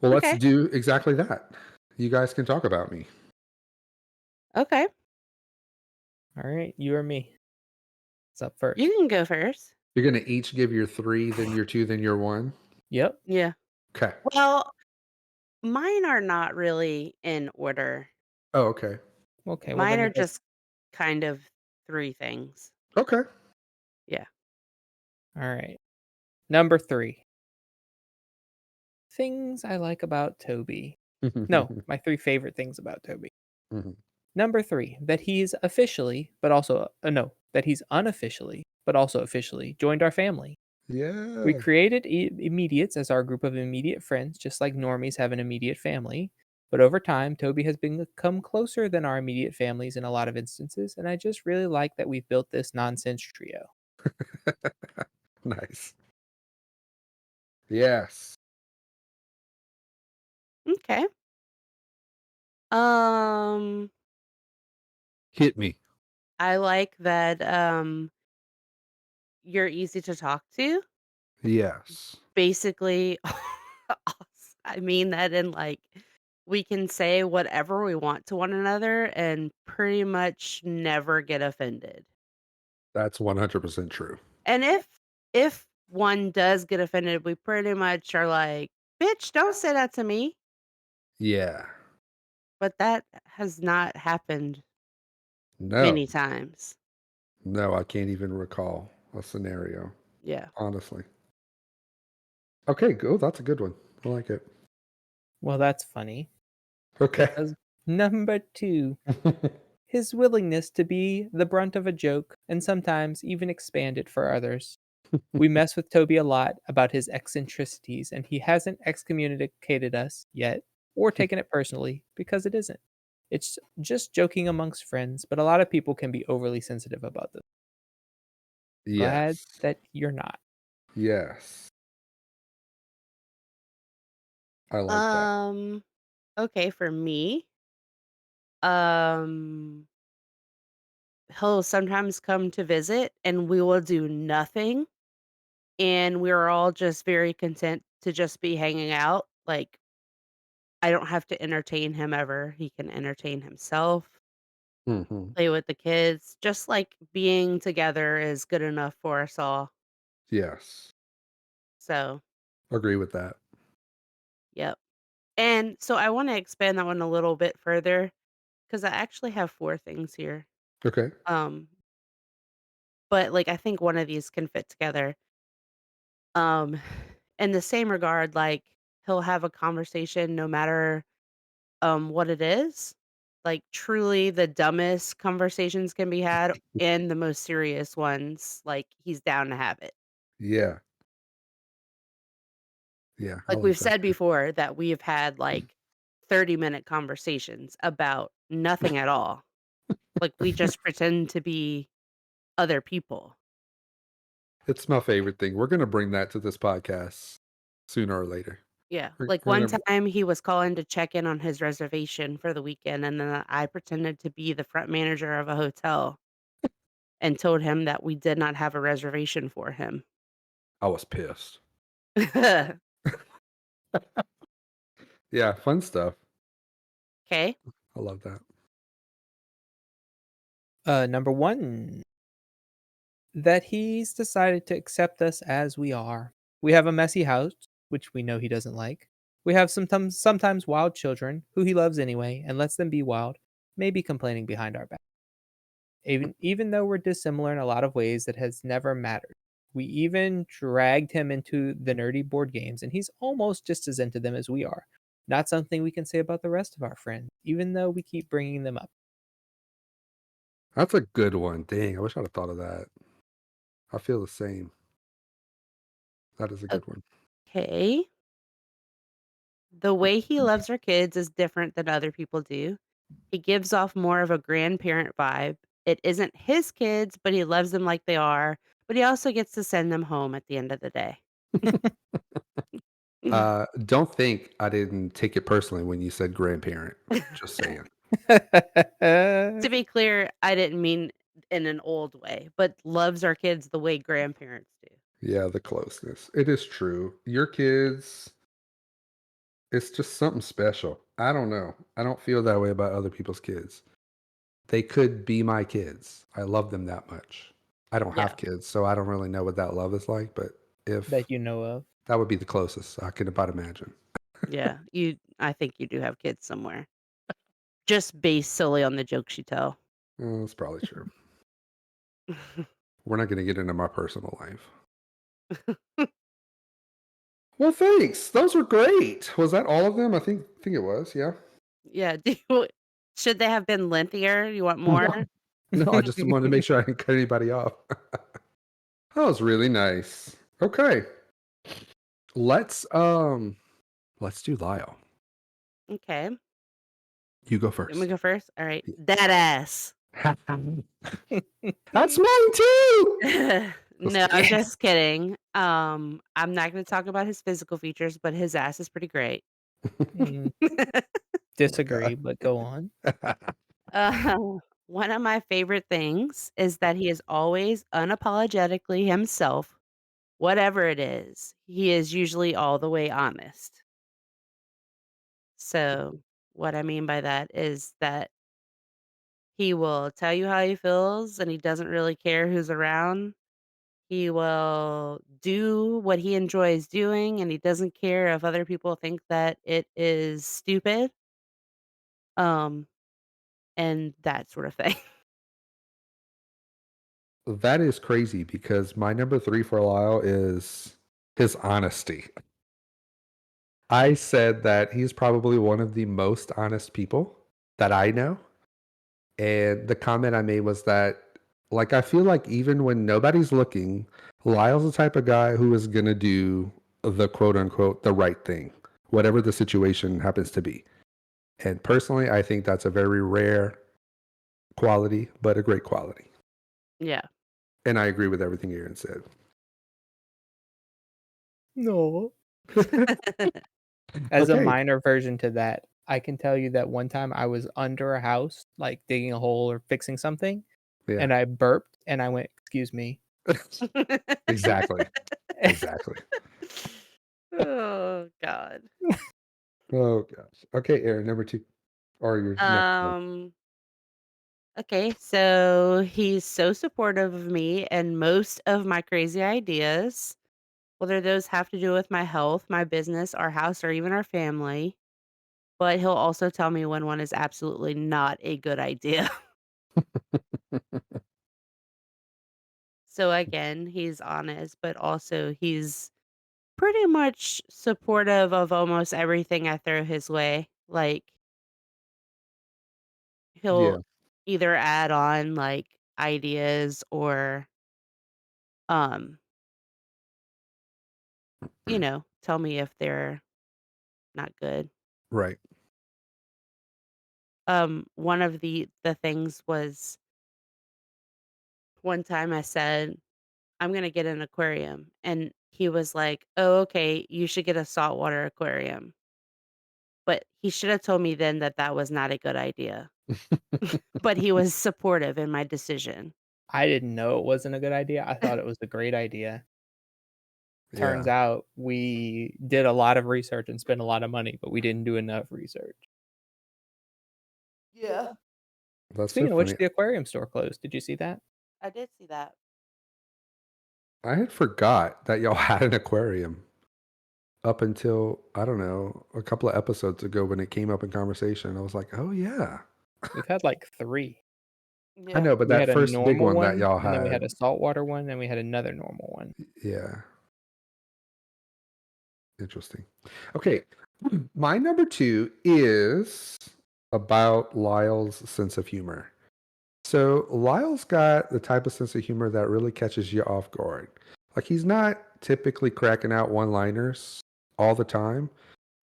D: Well, let's
B: Okay.
D: do exactly that. You guys can talk about me.
B: Okay.
C: All right, you or me. What's up first?
B: You can go first.
D: You're gonna each give your 3, then your 2, then your 1.
C: Yep.
B: Yeah.
D: Okay.
B: Well, mine are not really in order.
D: Oh, okay.
C: Okay. Well,
B: Mine
C: then
B: are
C: you guys.
B: just kind of 3 things.
D: Okay.
B: Yeah.
C: All right. Number 3. Things I like about Toby. No, my 3 favorite things about Toby.
D: Mhm.
C: Number 3, that he's officially, but also no, that he's unofficially, but also officially joined our family.
D: Yeah.
C: We created immediates as our group of immediate friends, just like normies have an immediate family. But over time, Toby has become closer than our immediate families in a lot of instances, and I just really like that we've built this nonsense trio.
D: Nice. Yes.
B: Okay. Um,
D: Hit me.
B: I like that you're easy to talk to.
D: Yes.
B: Basically, I mean that in like we can say whatever we want to one another and pretty much never get offended.
D: That's 100% true.
B: And if one does get offended, we pretty much are like, "Bitch, don't say that to me."
D: Yeah.
B: But that has not happened
D: No.
B: many times.
D: No, I can't even recall a scenario,
B: Yeah.
D: honestly. Okay, go. That's a good one. I like it.
C: Well, that's funny.
D: Okay.
C: Because number 2, his willingness to be the brunt of a joke and sometimes even expand it for others. We mess with Toby a lot about his eccentricities, and he hasn't excommunicated us yet or taken it personally because it isn't. It's just joking amongst friends, but a lot of people can be overly sensitive about this. Glad
D: Yes.
C: that you're not.
D: Yes. I like that.
B: Okay, for me, um he'll sometimes come to visit and we will do nothing and we're all just very content to just be hanging out. Like I don't have to entertain him ever. He can entertain himself,
D: Hmm.
B: play with the kids. Just like being together is good enough for us all.
D: Yes.
B: So,
D: Agree with that.
B: yep. And so I want to expand that one a little bit further because I actually have 4 things here.
D: Okay.
B: Um, but like I think one of these can fit together. Um, in the same regard, like he'll have a conversation no matter what it is. Like truly the dumbest conversations can be had and the most serious ones. Like he's down to have it.
D: Yeah. Yeah. I
B: Like
D: like
B: we've
D: that
B: said
D: too.
B: before that we have had like 30-minute conversations about nothing at all. Like we just pretend to be other people.
D: It's my favorite thing. We're going to bring that to this podcast sooner or later.
B: Yeah.
D: We're,
B: Like
D: we're
B: one
D: gonna,
B: time he was calling to check in on his reservation for the weekend and then I pretended to be the front manager of a hotel. and told him that we did not have a reservation for him.
D: I was pissed. Yeah, fun stuff.
B: Okay.
D: I love that.
C: Number 1, that he's decided to accept us as we are. We have a messy house, which we know he doesn't like. We have sometimes wild children who he loves anyway and lets them be wild, maybe complaining behind our back. Even though we're dissimilar in a lot of ways, that has never mattered. We even dragged him into the nerdy board games, and he's almost just as into them as we are. Not something we can say about the rest of our friends, even though we keep bringing them up.
D: That's a good one. Dang, I wish I'd have thought of that. I feel the same. That is a good one.
B: Okay. The way he loves our kids is different than other people do. He gives off more of a grandparent vibe. It isn't his kids, but he loves them like they are, but he also gets to send them home at the end of the day.
D: Don't think I didn't take it personally when you said grandparent. Just saying.
B: To be clear, I didn't mean in an old way, but loves our kids the way grandparents do.
D: Yeah, the closeness. It is true. Your kids, it's just something special. I don't know. I don't feel that way about other people's kids. They could be my kids. I love them that much. I don't
B: Yeah.
D: have kids, so I don't really know what that love is like, but if
C: That you know of.
D: that would be the closest I could about imagine.
B: Yeah. I think you do have kids somewhere. Just based solely on the jokes you tell.
D: That's probably true. We're not going to get into my personal life. Well, thanks. Those were great. Was that all of them? I think it was. Yeah.
B: Yeah. Should they have been lengthier? You want more?
D: No, I just wanted to make sure I didn't cut anybody off. That was really nice. Okay. Let's do Lyle.
B: Okay.
D: You go
B: Let
D: first.
B: me go first. All right. That ass.
D: That's mine too.
B: No, I'm just kidding. I'm not going to talk about his physical features, but his ass is pretty great.
C: Mm, disagree, but go on.
B: Uh, one of my favorite things is that he is always unapologetically himself, whatever it is. He is usually all the way honest. So, what I mean by that is that he will tell you how he feels and he doesn't really care who's around. He will do what he enjoys doing and he doesn't care if other people think that it is stupid. Um, and that sort of thing.
D: That is crazy because my number 3 for Lyle is his honesty. I said that he's probably one of the most honest people that I know. And the comment I made was that, like, I feel like even when nobody's looking, Lyle's the type of guy who is going to do the quote unquote the right thing, whatever the situation happens to be. And personally, I think that's a very rare quality, but a great quality.
B: Yeah.
D: And I agree with everything Aaron said.
C: No. As a
D: Okay.
C: minor version to that, I can tell you that one time I was under a house, like digging a hole or fixing something,
D: Yeah.
C: and I burped and I went, "Excuse me."
D: Exactly. Exactly.
B: Oh God.
D: Oh gosh. Okay, Aaron, number 2. Or your next one.
B: Okay, so he's so supportive of me and most of my crazy ideas, whether those have to do with my health, my business, our house, or even our family. But he'll also tell me when one is absolutely not a good idea. So again, he's honest, but also he's pretty much supportive of almost everything I throw his way. Like
D: Yeah.
B: he'll either add on like ideas or um, tell me if they're not good.
D: Right.
B: One of the things was one time I said, "I'm gonna get an aquarium," and he was like, "Oh, okay, you should get a saltwater aquarium." But he should have told me then that that was not a good idea. But he was supportive in my decision.
C: I didn't know it wasn't a good idea. I thought it was a great idea. Turns
D: Yeah,
C: out we did a lot of research and spent a lot of money, but we didn't do enough research.
B: Yeah.
D: that's so
C: Speaking of which,
D: funny.
C: the aquarium store closed. Did you see that?
B: I did see that.
D: I had forgot that y'all had an aquarium up until, I don't know, a couple of episodes ago when it came up in conversation. I was like, oh, yeah.
C: We've had like 3.
D: I
B: Yeah.
D: know, but
C: We
D: that
C: had a
D: first big
C: normal
D: one that
C: one,
D: y'all
C: and then we had
D: had,
C: a saltwater one, and we had another normal one.
D: yeah, interesting. Okay, my number 2 is about Lyle's sense of humor. So Lyle's got the type of sense of humor that really catches you off guard. Like he's not typically cracking out one-liners all the time,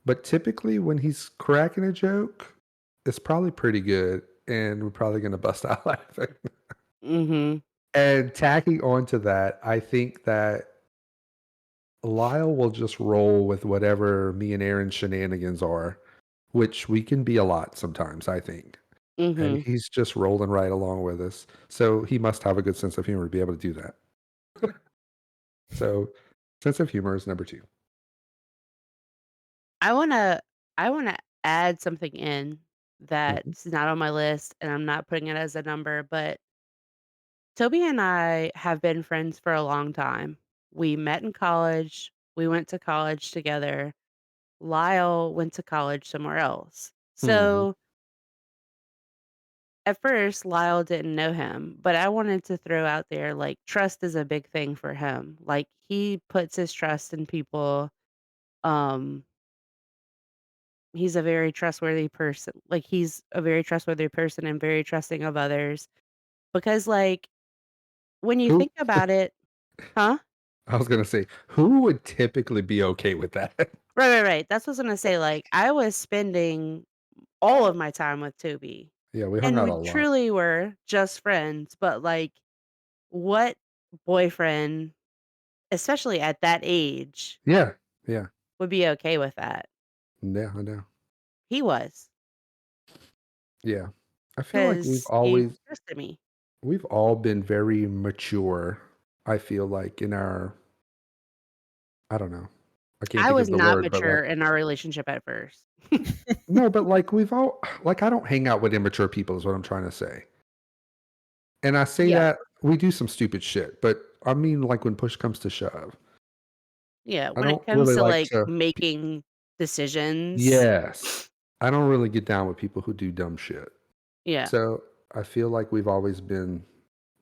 D: but typically when he's cracking a joke, it's probably pretty good, and we're probably gonna bust out laughing.
B: Mm-hmm.
D: And tacking onto that, I think that Lyle will just roll with whatever me and Aaron's shenanigans are, which we can be a lot sometimes, I think. And
B: Mm-hmm.
D: he's just rolling right along with us. So he must have a good sense of humor to be able to do that. So sense of humor is number 2.
B: I wanna I wanna add something in
D: Mhm.
B: that's not on my list, and I'm not putting it as a number, but Toby and I have been friends for a long time. We met in college. We went to college together. Lyle went to college somewhere else.
D: Mhm.
B: So at first, Lyle didn't know him, but I wanted to throw out there like trust is a big thing for him. Like he puts his trust in people. Um, he's a very trustworthy person. Like he's a very trustworthy person and very trusting of others. Because like when you
D: Who
B: think about it, huh?
D: I was gonna say, who would typically be okay with that?
B: Right. That's what I was gonna say. Like I was spending all of my time with Toby.
D: Yeah, we hung
B: And
D: out a
B: we
D: lot.
B: truly were just friends, but like what boyfriend, especially at that age,
D: Yeah, yeah,
B: would be okay with that?
D: yeah, I know.
B: He was,
D: Yeah. I feel like
B: because he trusted me.
D: we've all been very mature, I feel like, in our, I don't know. I can't
B: I
D: think
B: was
D: of the
B: not
D: word, but
B: mature
D: like,
B: in our relationship at first.
D: no, but like we've all, like, I don't hang out with immature people is what I'm trying to say. And I say
B: Yeah,
D: that we do some stupid shit, but I mean like when push comes to shove.
B: yeah,
D: I
B: when it
D: don't
B: comes
D: really
B: to,
D: like
B: like,
D: to
B: making decisions.
D: Yes. I don't really get down with people who do dumb shit.
B: Yeah,
D: So, I feel like we've always been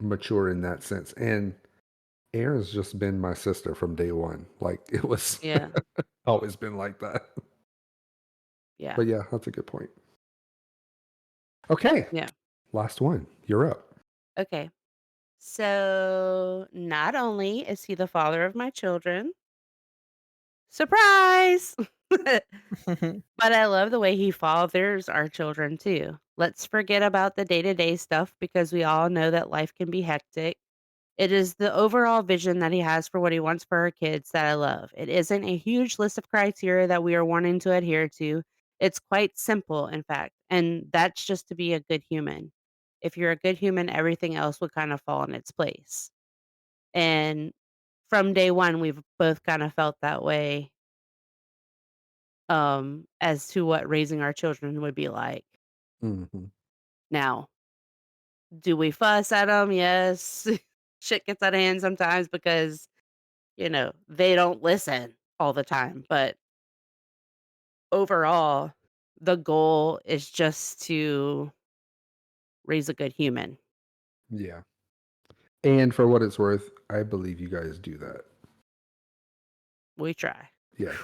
D: mature in that sense, and Erin's just been my sister from day one. Like, it was
B: yeah,
D: always been like that.
B: yeah,
D: But yeah, that's a good point. Okay,
B: yeah.
D: last one. You're up.
B: Okay. So, not only is he the father of my children, surprise! But I love the way he fathers our children too. Let's forget about the day-to-day stuff because we all know that life can be hectic. It is the overall vision that he has for what he wants for our kids that I love. It isn't a huge list of criteria that we are wanting to adhere to. It's quite simple, in fact, and that's just to be a good human. If you're a good human, everything else would kind of fall in its place. And from day one, we've both kind of felt that way as to what raising our children would be like.
D: Mhm.
B: Now, do we fuss at them? Yes. Shit gets out of hand sometimes because, they don't listen all the time. But overall, the goal is just to raise a good human.
D: Yeah. And for what it's worth, I believe you guys do that.
B: We try.
D: Yeah,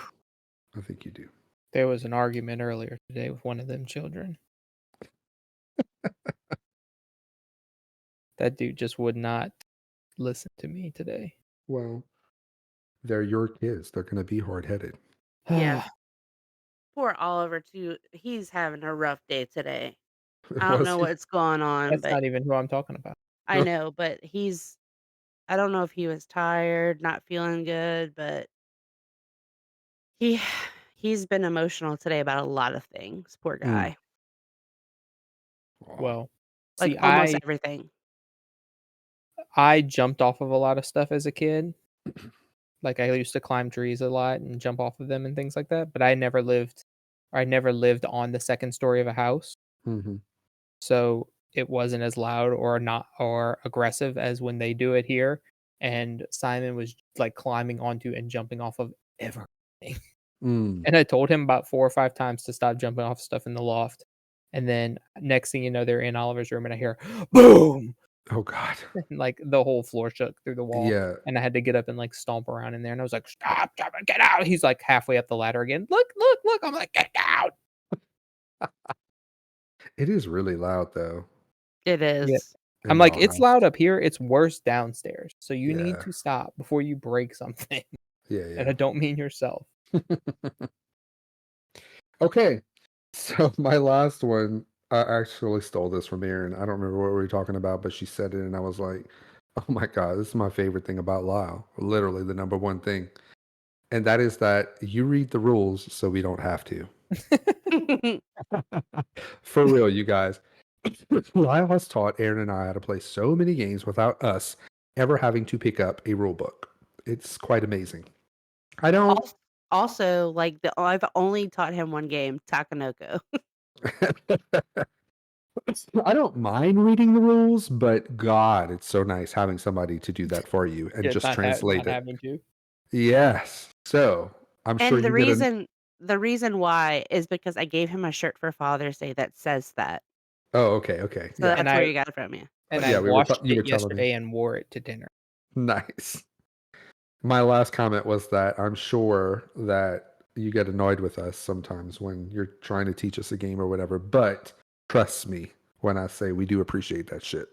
D: I think you do.
C: There was an argument earlier today with one of them children. That dude just would not listen to me today.
D: Well, they're your kids. They're gonna be hard-headed.
B: Yeah. Poor Oliver, too. He's having a rough day today. I don't
D: Was
B: know
D: he?
B: what's going on,
C: That's
B: but
C: not even who I'm talking about.
B: I know, but I don't know if he was tired, not feeling good, but he he's been emotional today about a lot of things, poor
D: Mm.
B: guy.
D: Aw.
C: Well,
B: Like
C: see,
B: almost
C: I
B: everything.
C: I jumped off of a lot of stuff as a kid. Like I used to climb trees a lot and jump off of them and things like that. But I never lived on the second story of a house.
D: Mm-hmm.
C: So it wasn't as loud or aggressive as when they do it here. And Simon was like climbing onto and jumping off of everything.
D: Mm.
C: And I told him about 4 or 5 times to stop jumping off stuff in the loft. And then next thing you know, they're in Oliver's room and I hear boom.
D: Oh God.
C: And like the whole floor shook through the wall.
D: Yeah.
C: And I had to get up and like stomp around in there. And I was like, stop, get out. He's like halfway up the ladder again. Look. I'm like, get down.
D: It is really loud though.
B: It is.
C: I'm
D: in
C: like,
D: our
C: it's
D: house.
C: loud up here. It's worse downstairs. So you need
D: Yeah.
C: to stop before you break something.
D: Yeah,
C: And I don't mean yourself.
D: Okay. So my last one, I actually stole this from Erin. I don't remember what we were talking about, but she said it and I was like, oh my God, this is my favorite thing about Lyle. Literally the number one thing. And that is that you read the rules so we don't have to. For real, you guys. Lyle has taught Erin and I how to play so many games without us ever having to pick up a rule book. It's quite amazing. I don't.
B: Also, like I've only taught him one game, Takanoko.
D: I don't mind reading the rules, but God, it's so nice having somebody to do that for you and
C: Yeah,
D: just
C: not
D: translate it.
C: having to.
D: Yes. So I'm sure
B: And
D: you get
B: the reason why is because I gave him a shirt for Father's Day that says that.
D: Oh, okay.
B: So
D: Yeah.
B: that's where you got it from, yeah.
C: And
D: Yeah,
C: I
D: you
C: washed
D: were
C: it
D: telling me.
C: yesterday and wore it to dinner.
D: Nice. My last comment was that I'm sure that you get annoyed with us sometimes when you're trying to teach us a game or whatever, but trust me when I say we do appreciate that shit.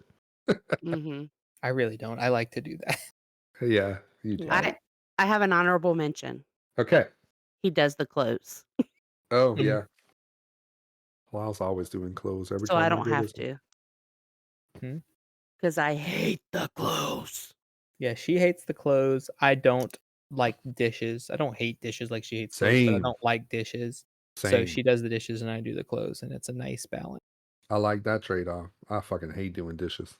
B: Hmm.
C: I really don't. I like to do that.
D: Yeah, you do.
C: Yeah.
B: I have an honorable mention.
D: Okay.
B: He does the clothes,
D: Oh,
C: Mm.
D: yeah. Lyle's always doing clothes every
B: so
D: time
B: I
D: we
B: don't
D: do
B: have
D: this.
B: to.
C: Hmm.
B: Because I hate the clothes.
C: Yeah, she hates the clothes. I don't like dishes. I don't hate dishes like she hates clothes, but I
D: Same.
C: don't like dishes. So
D: Same.
C: she does the dishes and I do the clothes, and it's a nice balance.
D: I like that trade-off. I fucking hate doing dishes.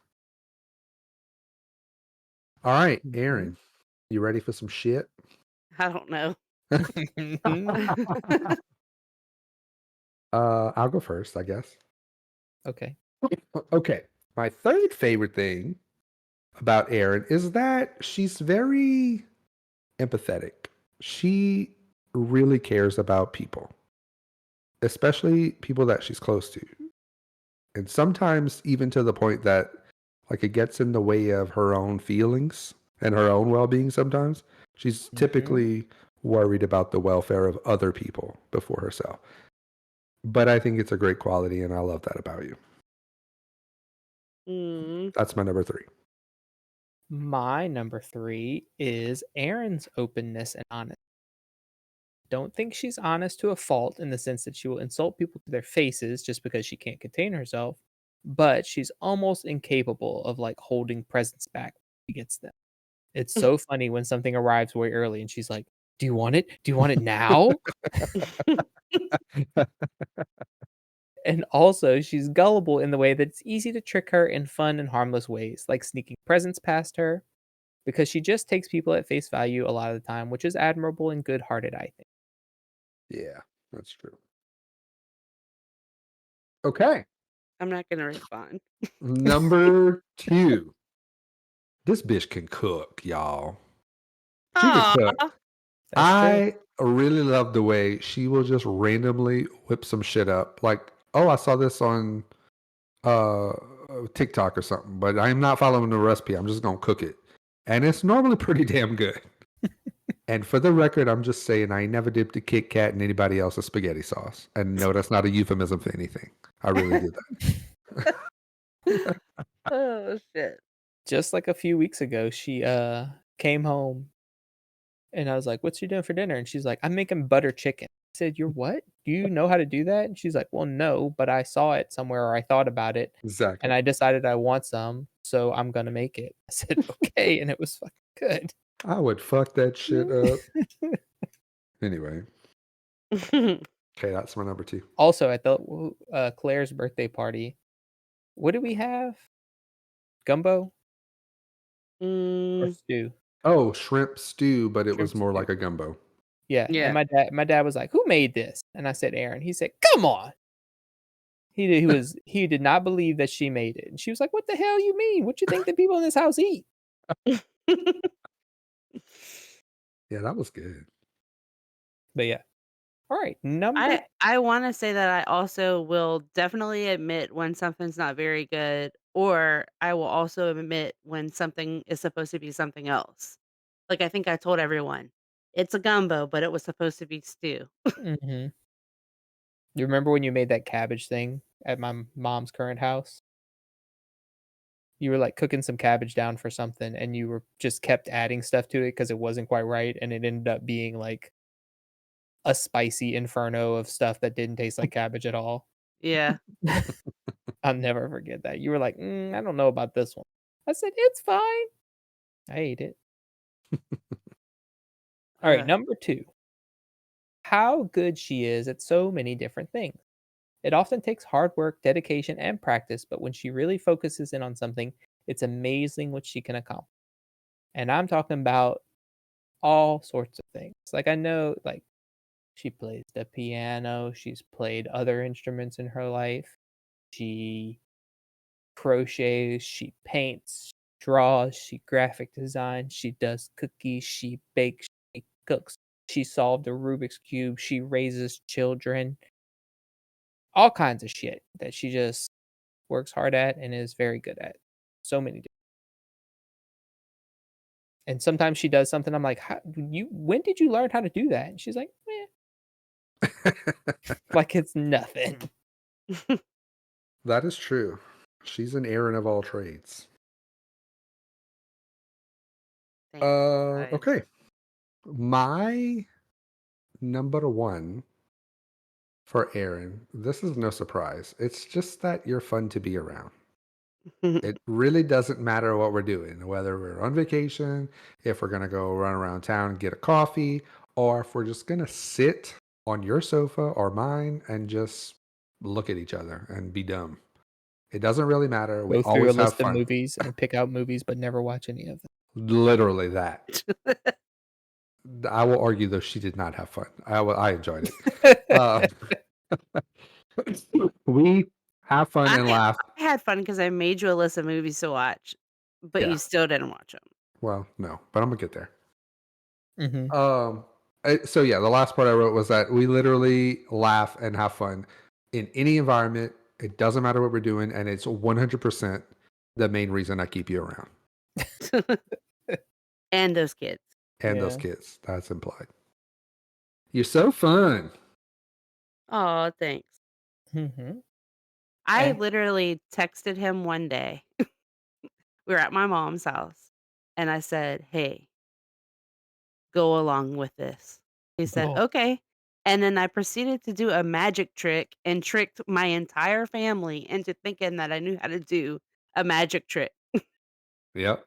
D: All right,
C: Mhm.
D: Erin, you ready for some shit?
B: I don't know.
D: I'll go first, I guess.
C: Okay.
D: Okay. My third favorite thing about Erin is that she's very empathetic. She really cares about people, especially people that she's close to. And sometimes even to the point that like it gets in the way of her own feelings and her own well-being sometimes. She's typically worried about the welfare of other people before herself. But I think it's a great quality and I love that about you.
B: Mm.
D: That's my number 3.
C: My number 3 is Erin's openness and honesty. Don't think she's honest to a fault in the sense that she will insult people to their faces just because she can't contain herself, but she's almost incapable of like holding presents back when she gets them. It's so funny when something arrives way early and she's like, "Do you want it? Do you want it now?" And also, she's gullible in the way that it's easy to trick her in fun and harmless ways, like sneaking presents past her, because she just takes people at face value a lot of the time, which is admirable and good-hearted, I think.
D: Yeah, that's true. Okay.
B: I'm not going to respond.
D: Number 2. This bitch can cook, y'all. She can cook.
B: Aw.
C: That's true.
D: I really love the way she will just randomly whip some shit up. Like, oh, I saw this on TikTok or something, but I'm not following the recipe. I'm just gonna cook it, and it's normally pretty damn good. And for the record, I'm just saying I never dipped a Kit Kat in anybody else's spaghetti sauce. And no, that's not a euphemism for anything. I really did that.
B: Oh, shit.
C: Just like a few weeks ago, she came home and I was like, "What's you doing for dinner?" And she's like, "I'm making butter chicken." I said, "You're what? Do you know how to do that?" And she's like, "Well, no, but I saw it somewhere or I thought about it
D: Exactly.
C: and I decided I want some, so I'm gonna make it." I said, "Okay," and it was fucking good.
D: I would fuck that shit up. Anyway, okay, that's my number 2.
C: Also, at the Claire's birthday party, what did we have? Gumbo? or
B: Mm,
C: stew.
D: Oh, shrimp stew, but it
C: Shrimp
D: was more
C: stew.
D: like a gumbo.
C: Yeah,
B: Yeah.
C: and my dad was like, "Who made this?" And I said, "Aaron." He said, "Come on." He did not believe that she made it. And she was like, "What the hell you mean? What you think the people in this house eat?"
D: Yeah, that was good.
C: But yeah. All right, number
B: I want to say that I also will definitely admit when something's not very good, or I will also admit when something is supposed to be something else. Like I think I told everyone, it's a gumbo, but it was supposed to be stew.
C: Mhm. You remember when you made that cabbage thing at my mom's current house? You were, like, cooking some cabbage down for something, and you were just kept adding stuff to it because it wasn't quite right, and it ended up being, like, a spicy inferno of stuff that didn't taste like cabbage at all.
B: Yeah.
C: I'll never forget that. You were like, I don't know about this one." I said, "It's fine." I ate it. Alright,
B: Ugh.
C: number 2. How good she is at so many different things. It often takes hard work, dedication, and practice, but when she really focuses in on something, it's amazing what she can accomplish. And I'm talking about all sorts of things. Like I know like she plays the piano, she's played other instruments in her life. She crochets, she paints, draws, she graphic designs, she does cookies, she bakes, she cooks. She solved a Rubik's cube, she raises children, all kinds of shit that she just works hard at and is very good at. So many and sometimes she does something, I'm like, "How you when did you learn how to do that?" And she's like, like it's nothing.
D: That is true. She's an Aaron of all trades.
B: Thanks, guys.
D: Okay. My number one for Aaron, this is no surprise. It's just that you're fun to be around. It really doesn't matter what we're doing, whether we're on vacation, if we're going to go run around town and get a coffee, or if we're just going to sit on your sofa or mine and just look at each other and be dumb. It doesn't really matter. We
C: Go through a
D: always have
C: list of
D: fun.
C: movies and pick out movies, but never watch any of them.
D: Literally that. I will argue, though, she did not have fun. I enjoyed it. We have fun and laugh.
B: I had fun because I made you a list of movies to watch, but
D: Yeah.
B: you still didn't watch them.
D: Well, no, but I'm gonna get there.
C: Mhm.
D: So yeah, the last part I wrote was that we literally laugh and have fun in any environment. It doesn't matter what we're doing, and it's 100% the main reason I keep you around
B: And those kids.
D: and those
C: Yeah.
D: kids. That's implied. You're so fun.
B: Oh, thanks.
C: Mhm.
B: I
C: And
B: literally texted him one day. We were at my mom's house, and I said, "Hey, go along with this." He said,
C: oh,
B: "Okay." And then I proceeded to do a magic trick and tricked my entire family into thinking that I knew how to do a magic trick.
D: Yep.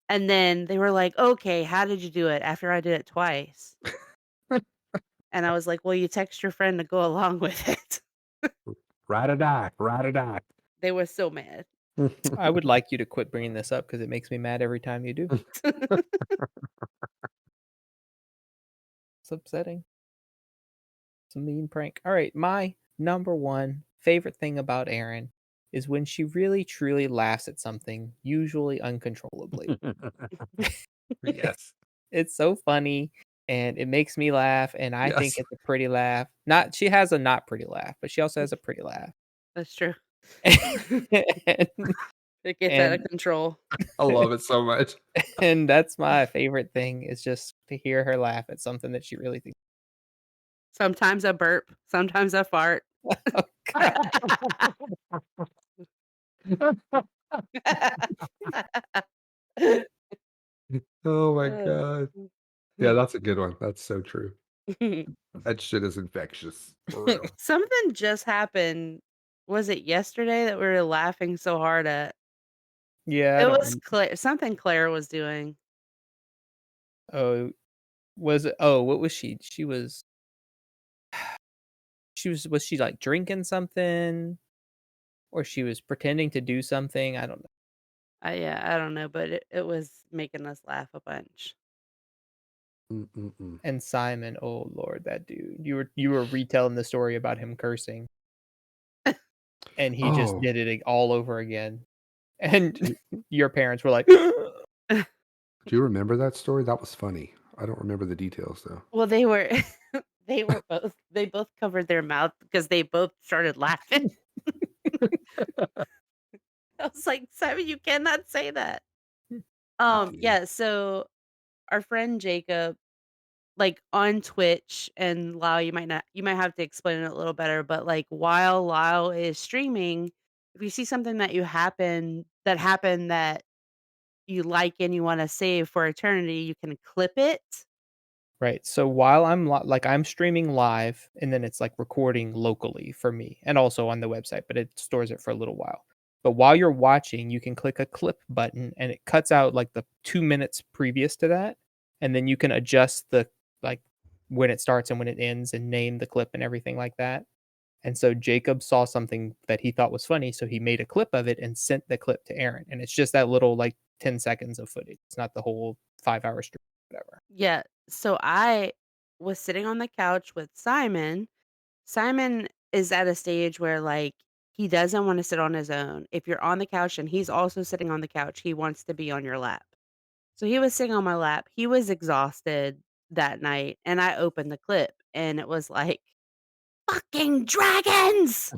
B: And then they were like, "Okay, how did you do it?" After I did it twice. And I was like, "Well, you text your friend to go along with it."
D: Ride or die. Ride or die.
B: They were so mad.
C: I would like you to quit bringing this up because it makes me mad every time you do. It's upsetting. It's a mean prank. All right, my number one favorite thing about Erin is when she really truly laughs at something, usually uncontrollably.
D: Yes.
C: It's so funny and it makes me laugh and I think
D: Yes.
C: it's a pretty laugh. Not she has a not pretty laugh, but she also has a pretty laugh.
B: That's true.
C: and,
B: It gets out of
C: and
B: control.
D: I love it so much.
C: and that's my favorite thing is just to hear her laugh at something that she really thinks.
B: Sometimes I burp, sometimes I fart.
C: Oh, God.
D: Oh my
B: Uh,
D: God. Yeah, that's a good one. That's so true. That shit is infectious. For real.
B: Something just happened. Was it yesterday that we were laughing so hard at?
C: Yeah, I
B: It
C: don't
B: was
C: remember.
B: Claire. Something Claire was doing.
C: Oh, was it? Oh, what was she? Was she like drinking something or she was pretending to do something? I don't know.
B: I don't know, but it was making us laugh a bunch.
D: Mm-mm-mm.
C: And Simon, oh Lord, that dude. You were retelling the story about him cursing, and he just
D: Oh,
C: did it all over again. And
D: do,
C: your parents were like,
D: do you remember that story? That was funny. I don't remember the details though.
B: Well, they both covered their mouth because they both started laughing. I was like, "Simon, you cannot say that."
D: Dude.
B: Yeah, so our friend Jacob, like, on Twitch, and Lyle, you might have to explain it a little better, but, like, while Lyle is streaming, if you see something that happened that you like and you wanna save for eternity, you can clip it.
C: right. So while I'm streaming live, and then it's like recording locally for me, and also on the website, but it stores it for a little while. But while you're watching, you can click a clip button, and it cuts out like the 2 minutes previous to that, and then you can adjust the like when it starts and when it ends, and name the clip and everything like that. And so Jacob saw something that he thought was funny, so he made a clip of it and sent the clip to Aaron. And it's just that little like 10 seconds of footage. It's not the whole 5 hour stream, whatever.
B: Yeah, so I was sitting on the couch with Simon. Simon is at a stage where, like, he doesn't wanna sit on his own. If you're on the couch and he's also sitting on the couch, he wants to be on your lap. So he was sitting on my lap. He was exhausted that night, and I opened the clip, and it was like, "Fucking dragons!"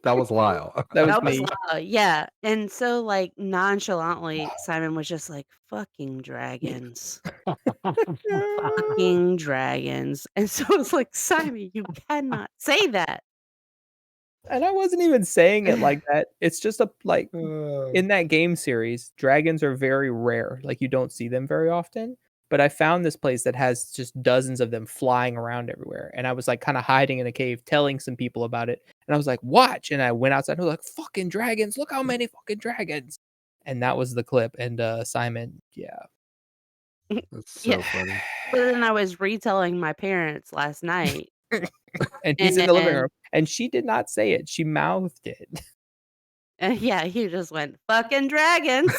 D: That was Lyle.
C: That was
B: That was
C: me.
B: loud, yeah, and so, like, nonchalantly, Simon was just like, "Fucking dragons. Fucking dragons," and so it's like, "Simon, you cannot say that."
C: And I wasn't even saying it like that. It's just a like
D: Uh,
C: in that game series, dragons are very rare. Like you don't see them very often. But I found this place that has just dozens of them flying around everywhere. And I was like kind of hiding in a cave, telling some people about it. And I was like, watch. And I went outside and I was like, fucking dragons. Look how many fucking dragons. And that was the clip. And Simon, yeah.
D: that's so
B: Yeah,
D: funny.
B: but then I was retelling my parents last night,
C: And he's in the living room.
B: and
C: And she did not say it. She mouthed it.
B: yeah, he just went, "Fucking dragons."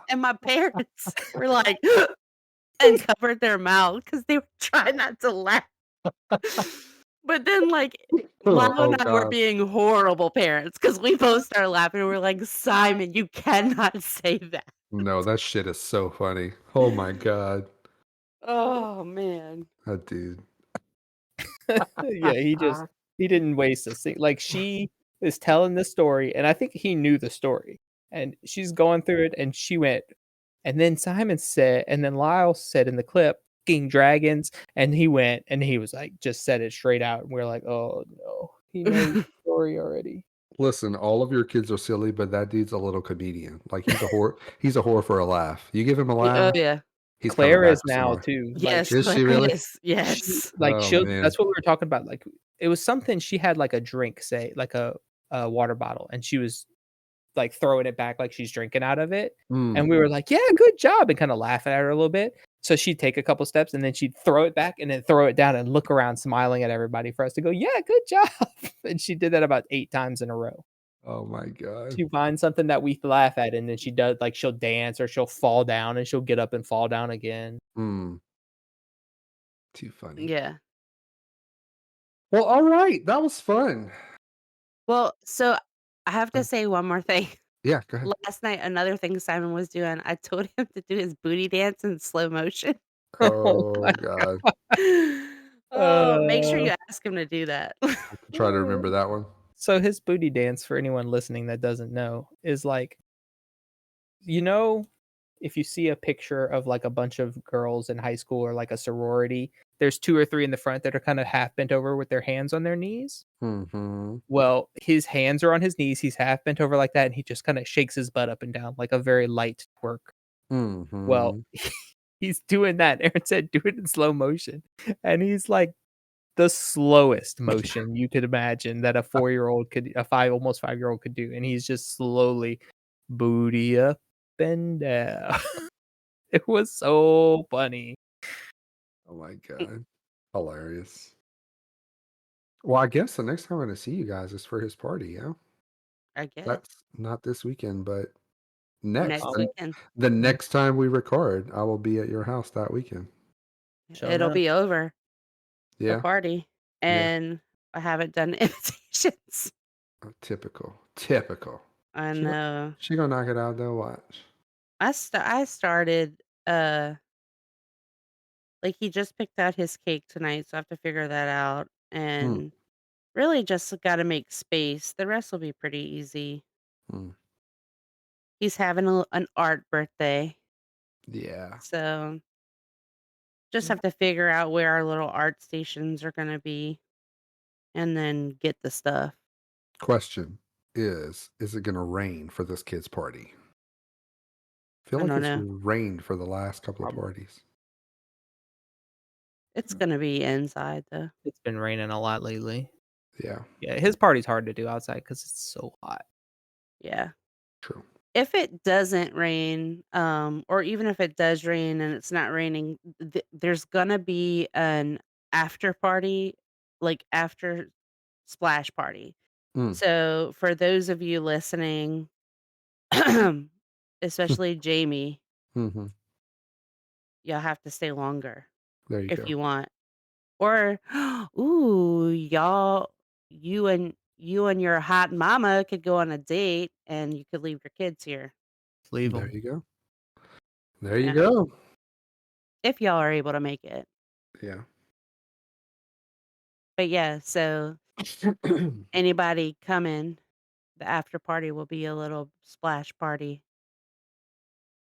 B: And my parents were like and covered their mouth because they were trying not to laugh. But then, like, Lalo
D: Oh
B: and I were
D: God.
B: being horrible parents because we both started laughing, and we're like, "Simon, you cannot say that."
D: No, that shit is so funny. Oh my God.
B: Oh, man.
D: That dude.
C: Yeah, he didn't waste a like she is telling the story, and I think he knew the story, and she's going through it, and she went, and then Simon said, and then Lyle said in the clip, "King dragons," and he went, and he was like, just said it straight out, and we're like, oh no, he knows the story already.
D: Listen, all of your kids are silly, but that dude's a little comedian. Like he's a whore for a laugh. You give him a
B: Oh,
D: laugh,
B: yeah.
D: he's coming
C: Claire
D: back
C: is
D: for some
C: now
D: more.
C: too, like
B: Yes,
D: Is she really?
B: Clarice,
C: she
B: yes.
C: like
D: Oh
C: she'll
D: man.
C: that's what we were talking about. Like it was something she had like a drink, say like a water bottle, and she was like throwing it back like she's drinking out of it. And
D: Mm.
C: we were like, yeah, good job, and kind of laughing at her a little bit. So she'd take a couple steps and then she'd throw it back and then throw it down and look around smiling at everybody for us to go, yeah, good job. And she did that about 8 times in a row.
D: Oh my God.
C: She finds something that we laugh at, and then she does like she'll dance or she'll fall down and she'll get up and fall down again.
D: Mm. Too funny.
B: Yeah.
D: Well, all right. That was fun.
B: Well, so I have to
D: Uh,
B: say one more thing.
D: yeah, go ahead.
B: Last night, another thing Simon was doing, I told him to do his booty dance in slow motion.
C: Oh
D: Oh
C: my
D: God.
B: Oh, make sure
C: uh,
B: you ask him to do that.
D: Try to remember that one.
C: so his booty dance, for anyone listening that doesn't know, is like, you know, if you see a picture of like a bunch of girls in high school or like a sorority, there's 2 or 3 in the front that are kind of half bent over with their hands on their knees.
D: Mm-hmm.
C: Well, his hands are on his knees. He's half bent over like that, and he just kind of shakes his butt up and down like a very light twerk. Well,
D: Mm-hmm.
C: he's doing that. Aaron said, do it in slow motion. And he's like the slowest motion you could imagine that a 4-year-old could, almost 5-year-old could do. And he's just slowly booty up and down. It was so funny.
D: Oh my God. Hilarious. Well, I guess the next time I'm going to see you guys is for his party. Yeah,
B: I guess
D: that's not this weekend, but next.
B: next
C: Um,
B: weekend
D: The
C: Yeah.
D: next time we record, I will be at your house that weekend.
C: Show
B: it'll
C: enough.
B: be over the
D: Yeah,
B: party,
D: yeah.
B: and I haven't done invitations.
D: Oh, typical.
B: I
D: She go-
B: know.
D: she gonna knock it out though. Watch.
B: I started like he just picked out his cake tonight, so I have to figure that out
D: Hmm.
B: and really just got to make space. The rest will be pretty easy.
D: Hmm.
B: He's having an art birthday,
D: Yeah.
B: so just have to figure out where our little art stations are going to be and then get the stuff.
D: Question is it gonna rain for this kid's party? I feel
B: I
D: like
B: don't
D: it's
B: know.
D: rained for the last couple of
C: Probably.
D: parties.
B: It's going to be inside though.
C: It's been raining a lot lately.
D: Yeah,
C: Yeah, his party's hard to do outside because it's so hot.
B: Yeah.
D: true.
B: If it doesn't rain, or even if it does rain and it's not raining, there's gonna be an after party, like after splash party.
D: Mm.
B: So for those of you listening, especially Jamie,
D: Hmm.
B: you'll have to stay longer
D: There you
B: if
D: go.
B: you want. Or, ooh, you and your hot mama could go on a date and you could leave your kids here.
C: Leave
D: There
C: them.
D: you go. There you
B: Yeah.
D: go.
B: If y'all are able to make it.
D: Yeah.
B: But yeah, so anybody coming, the after party will be a little splash party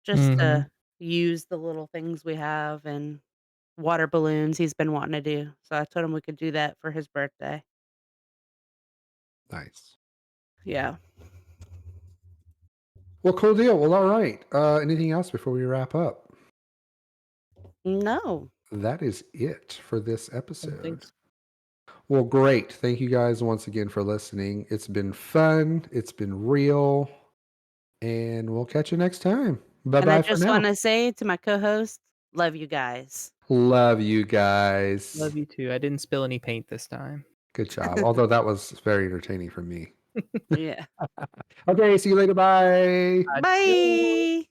B: just to use the little things we have and water balloons he's been wanting to do. So I told him we could do that for his birthday.
D: Nice.
B: Yeah.
D: Well, cool deal. Well, all right. Anything else before we wrap up?
B: No.
D: That is it for this
C: I
D: episode.
C: think so.
D: Well, great. Thank you guys once again for listening. It's been fun. It's been real. And we'll catch you next time. Bye
B: And I
D: bye for
B: just
D: now.
B: want to say to my co-host, love you guys.
D: Love you guys.
C: Love you too. I didn't spill any paint this time.
D: Good job. Although that was very entertaining for me.
B: Yeah.
D: Okay, see you later. Bye.
C: Adios.
B: Bye.